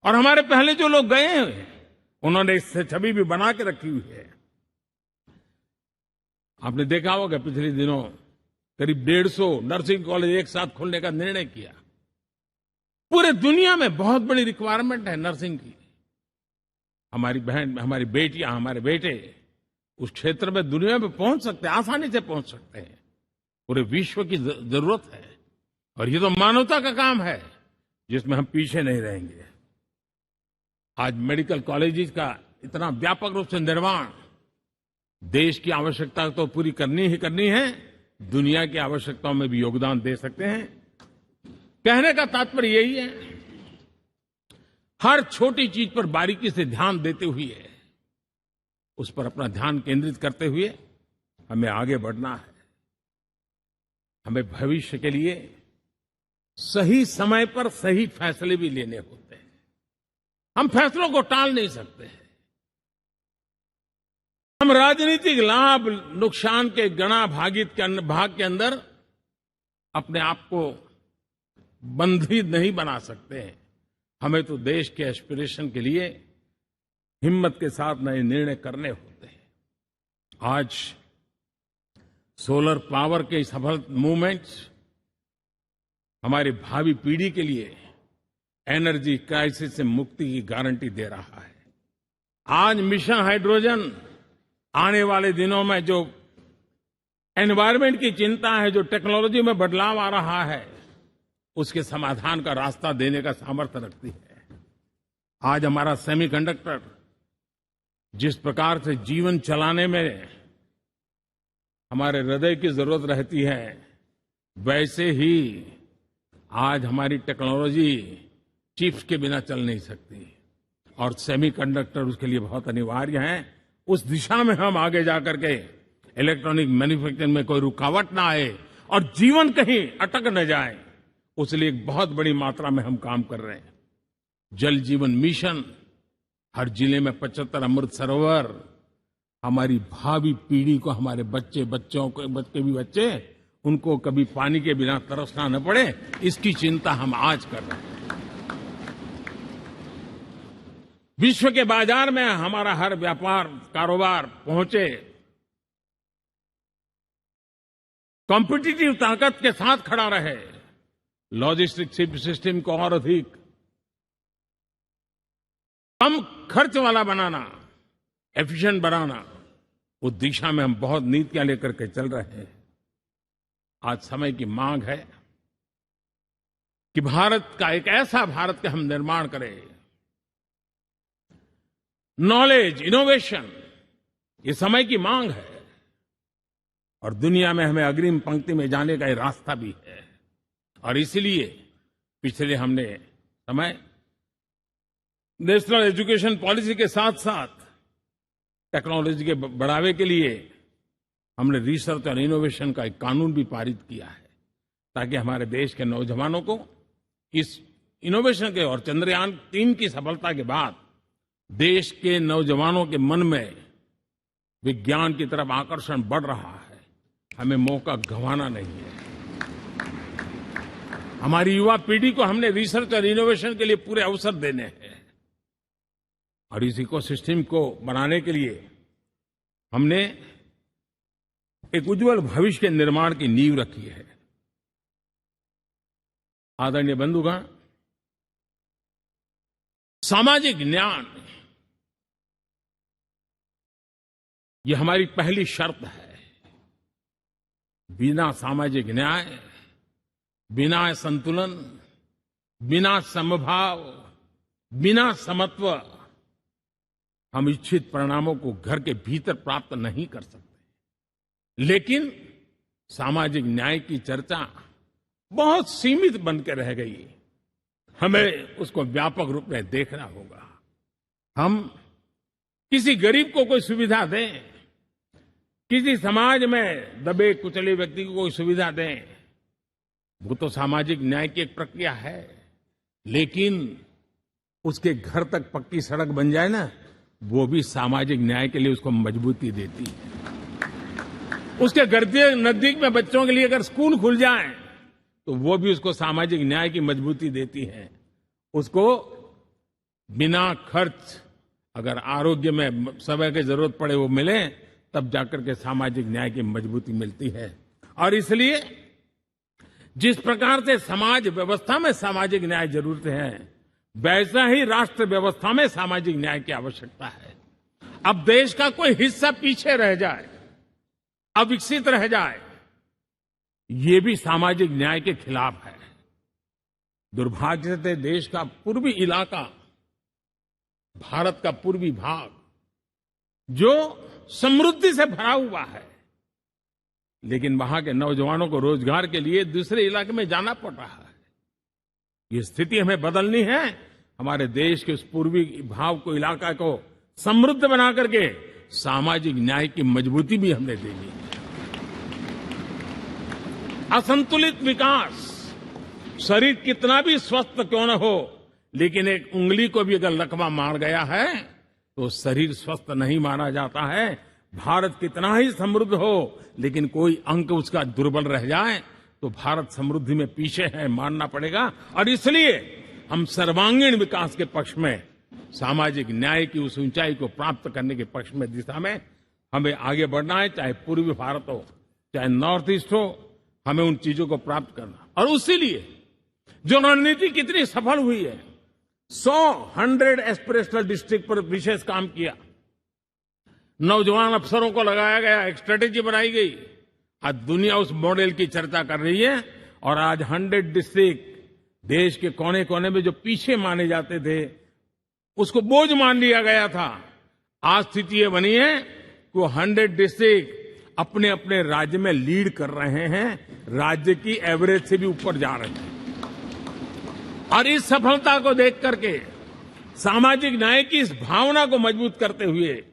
और हमारे पहले जो लोग गए हैं उन्होंने इससे छवि भी बना के रखी हुई है। आपने देखा होगा पिछले दिनों करीब 150 नर्सिंग कॉलेज एक साथ खोलने का निर्णय किया। पूरे दुनिया में बहुत बड़ी रिक्वायरमेंट है नर्सिंग की। हमारी बहन, हमारी बेटियां, हमारे बेटे उस क्षेत्र में दुनिया में पहुंच सकते हैं, आसानी से पहुंच सकते हैं। पूरे विश्व की जरूरत है और ये तो मानवता का काम है जिसमें हम पीछे नहीं रहेंगे। आज मेडिकल कॉलेजेस का इतना व्यापक रूप से निर्माण, देश की आवश्यकता तो पूरी करनी ही करनी है, दुनिया की आवश्यकताओं में भी योगदान दे सकते हैं। कहने का तात्पर्य यही है, हर छोटी चीज पर बारीकी से ध्यान देते हुए, उस पर अपना ध्यान केंद्रित करते हुए हमें आगे बढ़ना है। हमें भविष्य के लिए सही समय पर सही फैसले भी लेने होते हैं। हम फैसलों को टाल नहीं सकते। हम राजनीतिक लाभ नुकसान के गणा भाग के अंदर अपने आप को बंधित नहीं बना सकते हैं। हमें तो देश के एस्पिरेशन के लिए हिम्मत के साथ नए निर्णय करने होते हैं। आज सोलर पावर के सफल मूवमेंट्स हमारी भावी पीढ़ी के लिए एनर्जी क्राइसिस से मुक्ति की गारंटी दे रहा है। आज मिशन हाइड्रोजन आने वाले दिनों में जो एनवायरमेंट की चिंता है, जो टेक्नोलॉजी में बदलाव आ रहा है, उसके समाधान का रास्ता देने का सामर्थ्य रखती है। आज हमारा सेमीकंडक्टर जिस प्रकार से जीवन चलाने में हमारे हृदय की जरूरत रहती है, वैसे ही आज हमारी टेक्नोलॉजी चिप्स के बिना चल नहीं सकती और सेमीकंडक्टर उसके लिए बहुत अनिवार्य है। उस दिशा में हम आगे जाकर के इलेक्ट्रॉनिक मैन्युफैक्चरिंग में कोई रुकावट ना आए और जीवन कहीं अटक न जाए, उसलिए एक बहुत बड़ी मात्रा में हम काम कर रहे हैं। जल जीवन मिशन, हर जिले में 75 अमृत सरोवर, हमारी भावी पीढ़ी को, हमारे बच्चे उनको कभी पानी के बिना तरसना न पड़े, इसकी चिंता हम आज कर रहे हैं। विश्व के बाजार में हमारा हर व्यापार कारोबार पहुंचे, कॉम्पिटिटिव ताकत के साथ खड़ा रहे, लॉजिस्टिक सिस्टम को और अधिक कम खर्च वाला बनाना, एफिशिएंट बनाना, उस दिशा में हम बहुत नीतियां लेकर के चल रहे हैं। आज समय की मांग है कि भारत का एक ऐसा भारत का हम निर्माण करें नॉलेज, इनोवेशन, ये समय की मांग है और दुनिया में हमें अग्रिम पंक्ति में जाने का ये रास्ता भी है। और इसलिए पिछले हमने समय नेशनल एजुकेशन पॉलिसी के साथ साथ टेक्नोलॉजी के बढ़ावे के लिए हमने रिसर्च और इनोवेशन का एक कानून भी पारित किया है, ताकि हमारे देश के नौजवानों को इस इनोवेशन के और चंद्रयान 3 की सफलता के बाद देश के नौजवानों के मन में विज्ञान की तरफ आकर्षण बढ़ रहा है। हमें मौका गंवाना नहीं है। हमारी युवा पीढ़ी को हमने रिसर्च और इनोवेशन के लिए पूरे अवसर देने हैं और इस इकोसिस्टम को बनाने के लिए हमने एक उज्जवल भविष्य के निर्माण की नींव रखी है। आदरणीय बंधुगण, सामाजिक न्याय ये हमारी पहली शर्त है। बिना सामाजिक न्याय, बिना संतुलन, बिना समभाव, बिना समत्व हम इच्छित परिणामों को घर के भीतर प्राप्त नहीं कर सकते। लेकिन सामाजिक न्याय की चर्चा बहुत सीमित बन के रह गई। हमें उसको व्यापक रूप में देखना होगा। हम किसी गरीब को कोई सुविधा दें, किसी समाज में दबे कुचले व्यक्ति को कोई सुविधा दें, वो तो सामाजिक न्याय की एक प्रक्रिया है। लेकिन उसके घर तक पक्की सड़क बन जाए ना, वो भी सामाजिक न्याय के लिए उसको मजबूती देती है। उसके घर के नजदीक में बच्चों के लिए अगर स्कूल खुल जाए तो वो भी उसको सामाजिक न्याय की मजबूती देती है। उसको बिना खर्च अगर आरोग्य में समय की जरूरत पड़े वो मिले, तब जाकर के सामाजिक न्याय की मजबूती मिलती है। और इसलिए जिस प्रकार से समाज व्यवस्था में सामाजिक न्याय जरूरत है, वैसा ही राष्ट्र व्यवस्था में सामाजिक न्याय की आवश्यकता है। अब देश का कोई हिस्सा पीछे रह जाए, अविकसित रह जाए, ये भी सामाजिक न्याय के खिलाफ है। दुर्भाग्य से देश का पूर्वी इलाका, भारत का पूर्वी भाग जो समृद्धि से भरा हुआ है, लेकिन वहां के नौजवानों को रोजगार के लिए दूसरे इलाके में जाना पड़ रहा है। ये स्थिति हमें बदलनी है। हमारे देश के उस पूर्वी भाग को, इलाका को समृद्ध बना करके सामाजिक न्याय की मजबूती भी हमने देनी है। असंतुलित विकास, शरीर कितना भी स्वस्थ क्यों न हो, लेकिन एक उंगली को भी अगर लकवा मार गया है तो शरीर स्वस्थ नहीं माना जाता है। भारत कितना ही समृद्ध हो, लेकिन कोई अंग उसका दुर्बल रह जाए तो भारत समृद्धि में पीछे है, मानना पड़ेगा। और इसलिए हम सर्वांगीण विकास के पक्ष में, सामाजिक न्याय की उस ऊंचाई को प्राप्त करने के पक्ष में, दिशा में हमें आगे बढ़ना है। चाहे पूर्वी भारत हो, चाहे नॉर्थ ईस्ट हो, हमें उन चीजों को प्राप्त करना। और उसीलिए जो रणनीति कितनी सफल हुई है, 100 एस्पिरेशनल डिस्ट्रिक्ट पर विशेष काम किया, नौजवान अफसरों को लगाया गया, एक स्ट्रेटेजी बनाई गई। आज दुनिया उस मॉडल की चर्चा कर रही है और आज 100 डिस्ट्रिक्ट देश के कोने कोने में जो पीछे माने जाते थे, उसको बोझ मान लिया गया था। आज स्थिति ये बनी है कि 100 डिस्ट्रिक्ट अपने अपने राज्य में लीड कर रहे हैं, राज्य की एवरेज से भी ऊपर जा रहे हैं। और इस सफलता को देख करके, सामाजिक न्याय की इस भावना को मजबूत करते हुए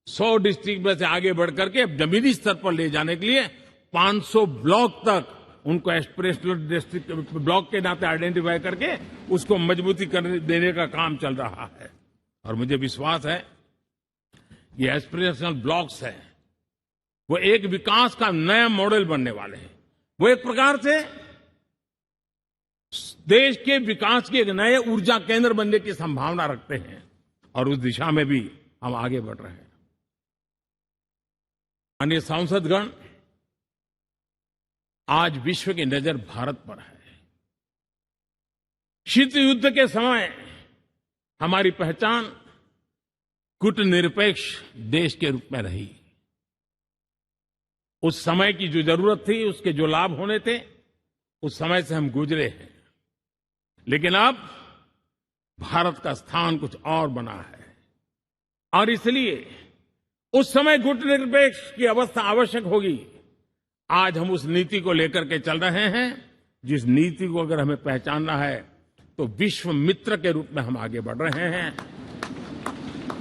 100 डिस्ट्रिक्ट में से आगे बढ़ करके अब जमीनी स्तर पर ले जाने के लिए 500 ब्लॉक तक उनको एस्पिरेशनल डिस्ट्रिक्ट ब्लॉक के नाते आइडेंटिफाई करके उसको मजबूती करने देने का काम चल रहा है। और मुझे विश्वास है ये एस्पिरेशनल ब्लॉक्स है, वो एक विकास का नया मॉडल बनने वाले हैं। वो एक प्रकार से देश के विकास के एक नए ऊर्जा केंद्र बनने की संभावना रखते हैं और उस दिशा में भी हम आगे बढ़ रहे हैं। माननीय सांसदगण, आज विश्व की नजर भारत पर है। शीत युद्ध के समय हमारी पहचान कूटनिरपेक्ष देश के रूप में रही। उस समय की जो जरूरत थी, उसके जो लाभ होने थे, उस समय से हम गुजरे हैं। लेकिन अब भारत का स्थान कुछ और बना है। और इसलिए उस समय गुटनिरपेक्ष की अवस्था आवश्यक होगी। आज हम उस नीति को लेकर के चल रहे हैं, जिस नीति को अगर हमें पहचानना है तो विश्व मित्र के रूप में हम आगे बढ़ रहे हैं।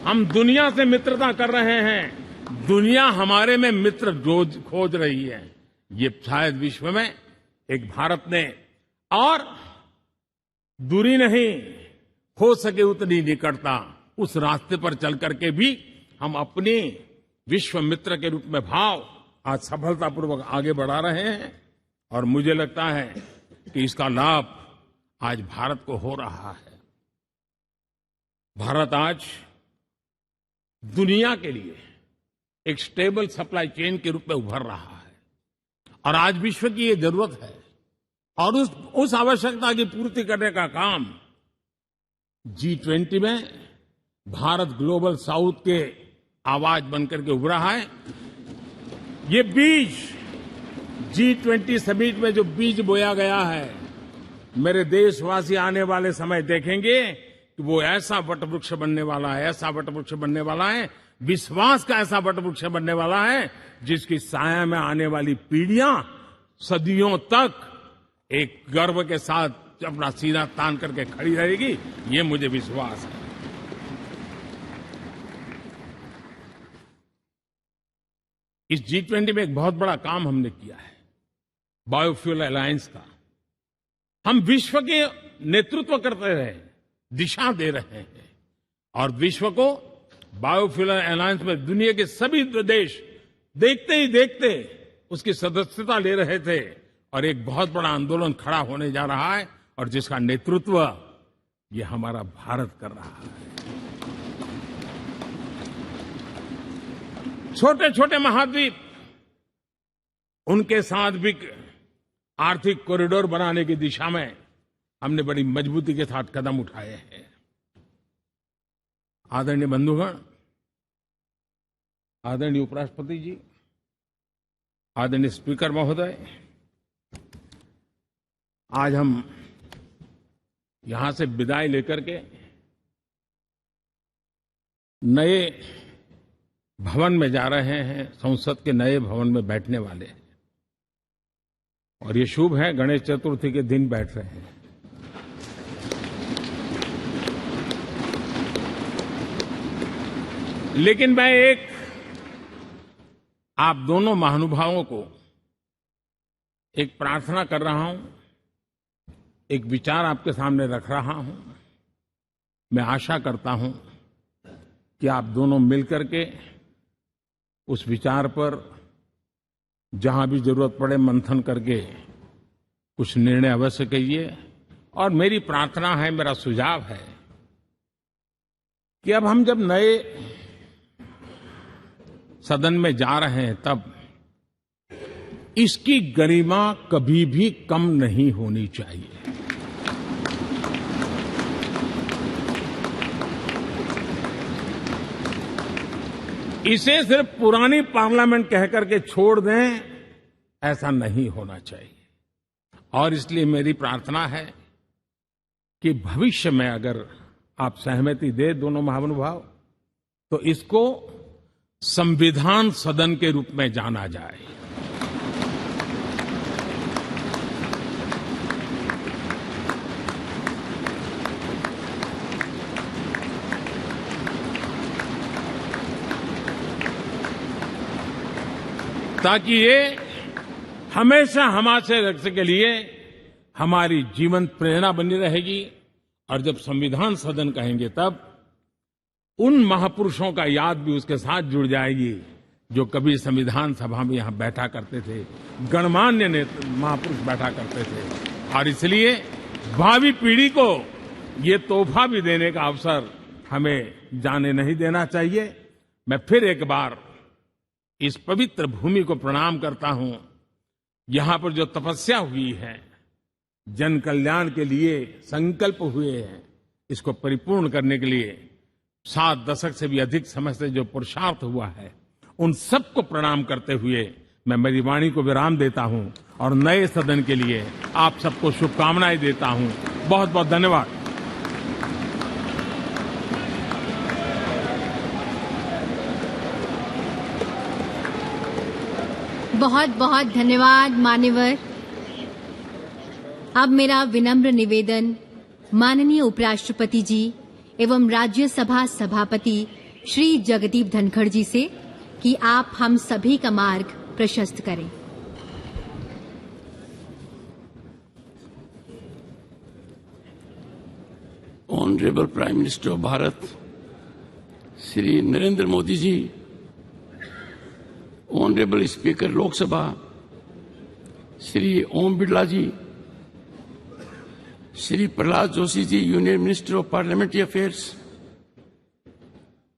हम दुनिया से मित्रता कर रहे हैं, दुनिया हमारे में मित्र खोज रही है। ये शायद विश्व में एक भारत ने और दूरी नहीं, हो सके उतनी निकटता, उस रास्ते पर चल करके भी हम अपने विश्व मित्र के रूप में भाव आज सफलतापूर्वक आगे बढ़ा रहे हैं। और मुझे लगता है कि इसका लाभ आज भारत को हो रहा है। भारत आज दुनिया के लिए एक स्टेबल सप्लाई चेन के रूप में उभर रहा है और आज विश्व की ये जरूरत है। और उस आवश्यकता की पूर्ति करने का काम G20 में भारत ग्लोबल साउथ के आवाज बनकर के उभरा है। ये बीज G20 समिट में जो बीज बोया गया है, मेरे देशवासी आने वाले समय देखेंगे कि वो ऐसा वटवृक्ष बनने वाला है, ऐसा वटवृक्ष बनने वाला है, विश्वास का ऐसा वटवृक्ष बनने वाला है जिसकी साया में आने वाली पीढ़ियां सदियों तक एक गर्व के साथ अपना सीना तान करके खड़ी रहेगी। ये मुझे विश्वास है। इस G20 में एक बहुत बड़ा काम हमने किया है, बायोफ्यूल अलायंस का। हम विश्व के नेतृत्व करते रहे, दिशा दे रहे हैं और विश्व को बायोफ्यूल अलायंस में दुनिया के सभी देश देखते ही देखते उसकी सदस्यता ले रहे थे और एक बहुत बड़ा आंदोलन खड़ा होने जा रहा है और जिसका नेतृत्व ये हमारा भारत कर रहा है। छोटे छोटे महाद्वीप, उनके साथ भी आर्थिक कॉरिडोर बनाने की दिशा में हमने बड़ी मजबूती के साथ कदम उठाए हैं। आदरणीय बंधुगण, आदरणीय उपराष्ट्रपति जी, आदरणीय स्पीकर महोदय, आज हम यहां से विदाई लेकर के नए भवन में जा रहे हैं, संसद के नए भवन में बैठने वाले हैं और ये शुभ है, गणेश चतुर्थी के दिन बैठ रहे हैं। लेकिन मैं एक आप दोनों महानुभावों को एक प्रार्थना कर रहा हूं, एक विचार आपके सामने रख रहा हूं। मैं आशा करता हूं कि आप दोनों मिलकर के उस विचार पर जहां भी जरूरत पड़े मंथन करके कुछ निर्णय अवश्य कीजिए। और मेरी प्रार्थना है, मेरा सुझाव है कि अब हम जब नए सदन में जा रहे हैं तब इसकी गरिमा कभी भी कम नहीं होनी चाहिए। इसे सिर्फ पुरानी पार्लियामेंट कहकर के छोड़ दें, ऐसा नहीं होना चाहिए। और इसलिए मेरी प्रार्थना है कि भविष्य में अगर आप सहमति दे दोनों महानुभाव, तो इसको संविधान सदन के रूप में जाना जाए। ताकि ये हमेशा हमारे रक्षा के लिए हमारी जीवन प्रेरणा बनी रहेगी। और जब संविधान सदन कहेंगे तब उन महापुरुषों का याद भी उसके साथ जुड़ जाएगी जो कभी संविधान सभा में यहां बैठा करते थे, गणमान्य महापुरुष बैठा करते थे। और इसलिए भावी पीढ़ी को ये तोहफा भी देने का अवसर हमें जाने नहीं देना चाहिए। मैं फिर एक बार इस पवित्र भूमि को प्रणाम करता हूं। यहां पर जो तपस्या हुई है, जन कल्याण के लिए संकल्प हुए हैं, इसको परिपूर्ण करने के लिए 7 दशक से भी अधिक समय से जो पुरुषार्थ हुआ है, उन सबको प्रणाम करते हुए मैं मेरी वाणी को विराम देता हूं और नए सदन के लिए आप सबको शुभकामनाएं देता हूं। बहुत बहुत धन्यवाद। बहुत बहुत धन्यवाद मान्यवर। अब मेरा विनम्र निवेदन माननीय उपराष्ट्रपति जी एवं राज्यसभा सभापति श्री जगदीप धनखड़ जी से कि आप हम सभी का मार्ग प्रशस्त करें। Honourable prime minister of Bharat Shri Narendra Modi ji, honourable speaker Lok Sabha Shri Om Birla ji, Shri Pralhad Joshi ji, union minister of parliamentary affairs,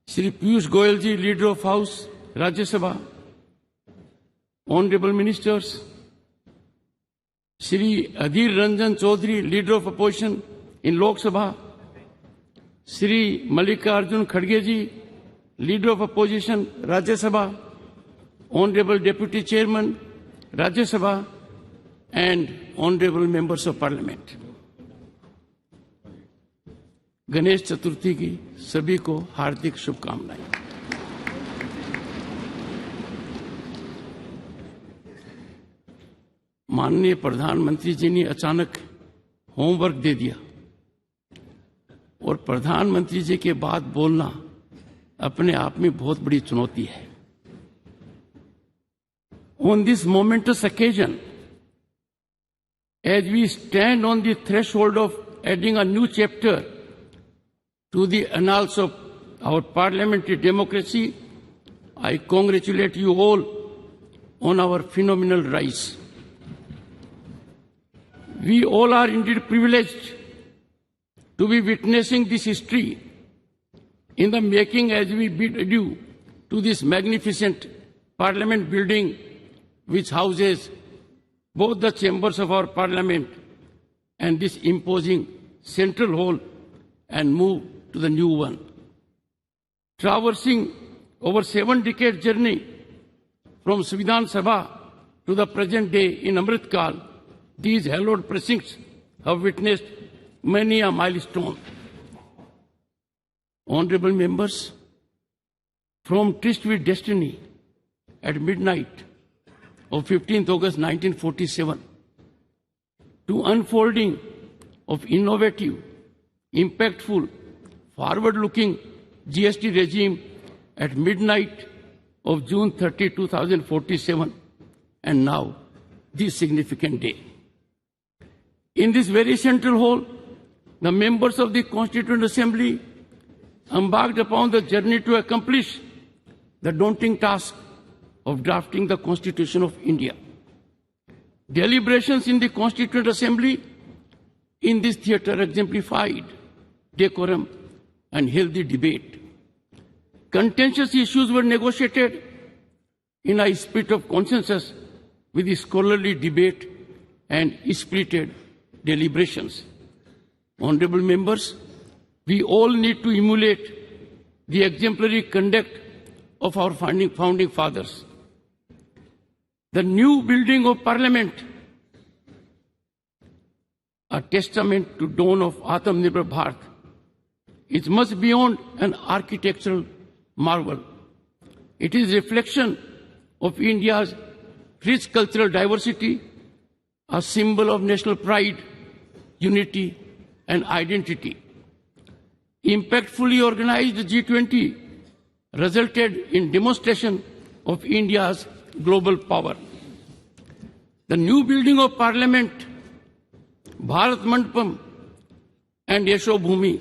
Shri Piyush Goyal ji, leader of house Rajya Sabha, honourable ministers, Shri Adhir Ranjan Chowdhury, leader of opposition in Lok Sabha, Shri Mallikarjun खड़गे ji, leader of opposition Rajya Sabha, honourable deputy chairman Rajya Sabha and honourable members of parliament. Ganesh Chaturthi की सभी को हार्दिक शुभकामनाएं। माननीय प्रधानमंत्री जी ने अचानक homework दे दिया और प्रधानमंत्री जी के बाद बोलना अपने आप में बहुत बड़ी चुनौती है। On this momentous occasion, as we stand on the threshold of adding a new chapter to the annals of our parliamentary democracy, I congratulate you all on our phenomenal rise. We all are indeed privileged to be witnessing this history in the making as we bid adieu to this magnificent parliament building which houses both the chambers of our parliament and this imposing central hall and move to the new one. Traversing over 7-decade journey from Svidhan Sabha to the present day in Amrit Kal, these hallowed precincts have witnessed many a milestone. Honorable members, from tryst with destiny at midnight of 15th August 1947 to unfolding of innovative, impactful, forward-looking GST regime at midnight of June 30, 2047, and now this significant day. In this very central hall, the members of the Constituent Assembly embarked upon the journey to accomplish the daunting task of drafting the Constitution of India. Deliberations in the Constituent Assembly in this theatre exemplified decorum and healthy debate. Contentious issues were negotiated in a spirit of consensus with scholarly debate and spirited deliberations. Honorable members, we all need to emulate the exemplary conduct of our founding fathers. The new building of Parliament, a testament to dawn of Atmanirbhar Bharat, is much beyond an architectural marvel. It is a reflection of India's rich cultural diversity, a symbol of national pride, unity, and identity. Impactfully organized G20 resulted in demonstration of India's global power. The new building of Parliament, Bharat Mandapam and Yasho Bhumi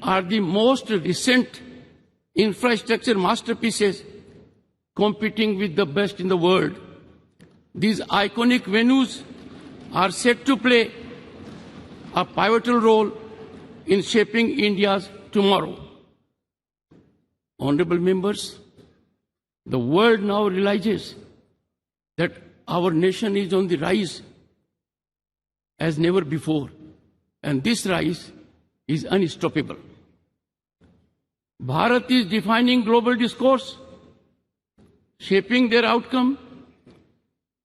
are the most recent infrastructure masterpieces competing with the best in the world. These iconic venues are set to play a pivotal role in shaping India's tomorrow. Honorable members, the world now realizes that our nation is on the rise as never before, and this rise is unstoppable. Bharat is defining global discourse, shaping their outcome,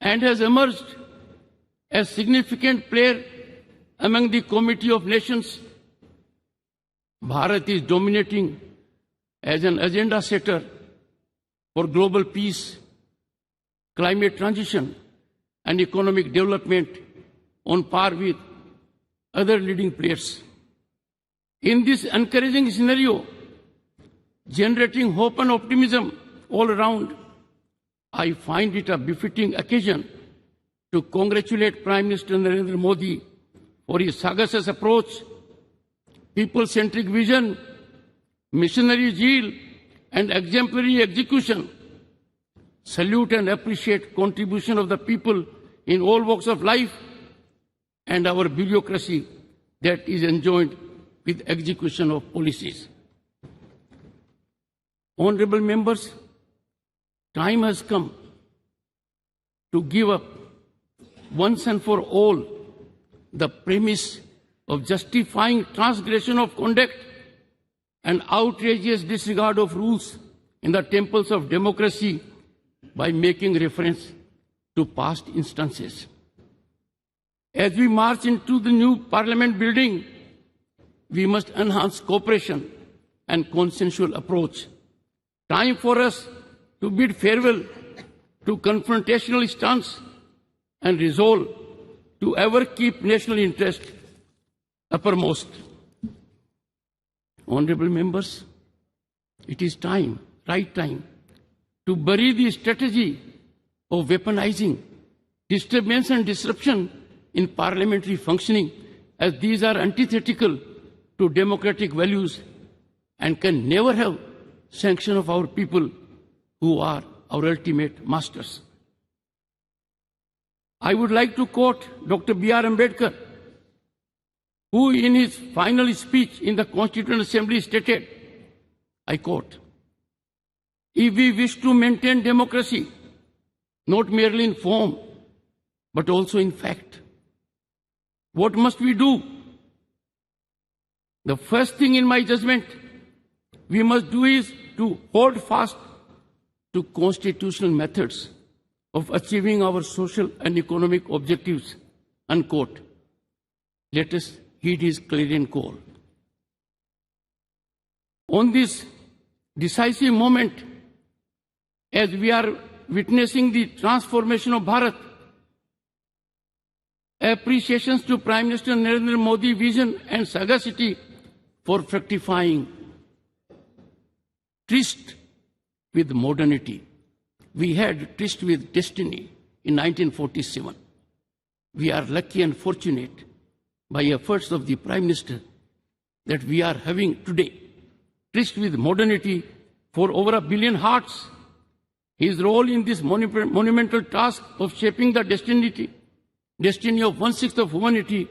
and has emerged as significant player among the Committee of Nations. Bharat is dominating as an agenda setter for global peace, climate transition, and economic development on par with other leading players. In this encouraging scenario, generating hope and optimism all around, I find it a befitting occasion to congratulate Prime Minister Narendra Modi for his sagacious approach, people-centric vision, missionary zeal, and exemplary execution. Salute and appreciate contribution of the people in all walks of life and our bureaucracy that is enjoined with execution of policies. Honorable members, time has come to give up once and for all the premise of justifying transgression of conduct and outrageous disregard of rules in the temples of democracy by making reference to past instances. As we march into the new parliament building, we must enhance cooperation and consensual approach. Time for us to bid farewell to confrontational stance and resolve to ever keep national interest uppermost. Honorable members, it is time, right time, to bury the strategy of weaponizing disturbance and disruption in parliamentary functioning, as these are antithetical to democratic values and can never have sanction of our people who are our ultimate masters. I would like to quote Dr. B.R. Ambedkar, who in his final speech in the Constituent Assembly stated, I quote, "If we wish to maintain democracy, not merely in form, but also in fact, what must we do? The first thing in my judgment we must do is to hold fast to constitutional methods of achieving our social and economic objectives," unquote. Let us heed his clarion call. On this decisive moment, as we are witnessing the transformation of Bharat, appreciations to Prime Minister Narendra Modi's vision and sagacity for fructifying tryst with modernity. We had tryst with destiny in 1947. We are lucky and fortunate by efforts of the Prime Minister that we are having today tryst with modernity for over 1 billion hearts. His role in this monumental task of shaping the destiny of 1/6 of humanity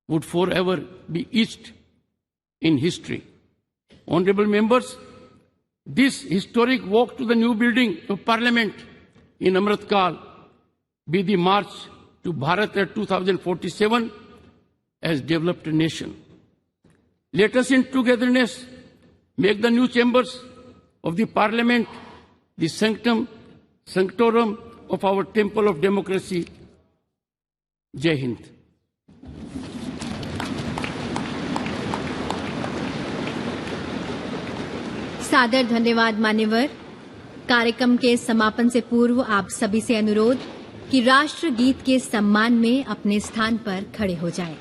would forever be etched in history. Honorable members, this historic walk to the new building of Parliament in Amrit Kal be the march to Bharat at 2047 as developed nation. Let us in togetherness make the new chambers of the Parliament the sanctorum of our temple of democracy. Jai Hind. सादर धन्यवाद मान्यवर। कार्यक्रम के समापन से पूर्व आप सभी से अनुरोध कि राष्ट्रगीत के सम्मान में अपने स्थान पर खड़े हो जाएं।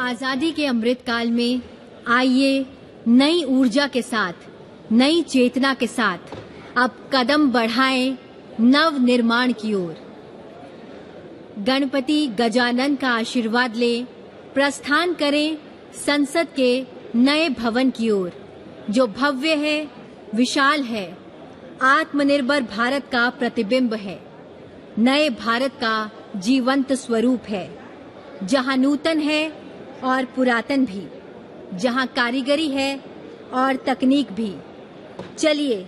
आजादी के अमृत काल में आइए नई ऊर्जा के साथ, नई चेतना के साथ अब कदम बढ़ाएं नव निर्माण की ओर। गणपति गजानन का आशीर्वाद ले प्रस्थान करें संसद के नए भवन की ओर, जो भव्य है, विशाल है, आत्मनिर्भर भारत का प्रतिबिंब है, नए भारत का जीवंत स्वरूप है, जहां नूतन है और पुरातन भी, जहां कारीगरी है और तकनीक भी। चलिए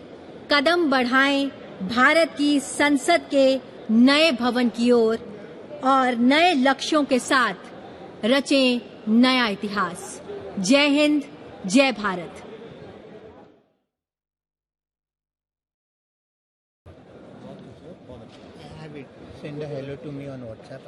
कदम बढ़ाएं भारत की संसद के नए भवन की ओर और नए लक्ष्यों के साथ रचें नया इतिहास। जय हिंद, जय Bharat. Send a hello to me on WhatsApp.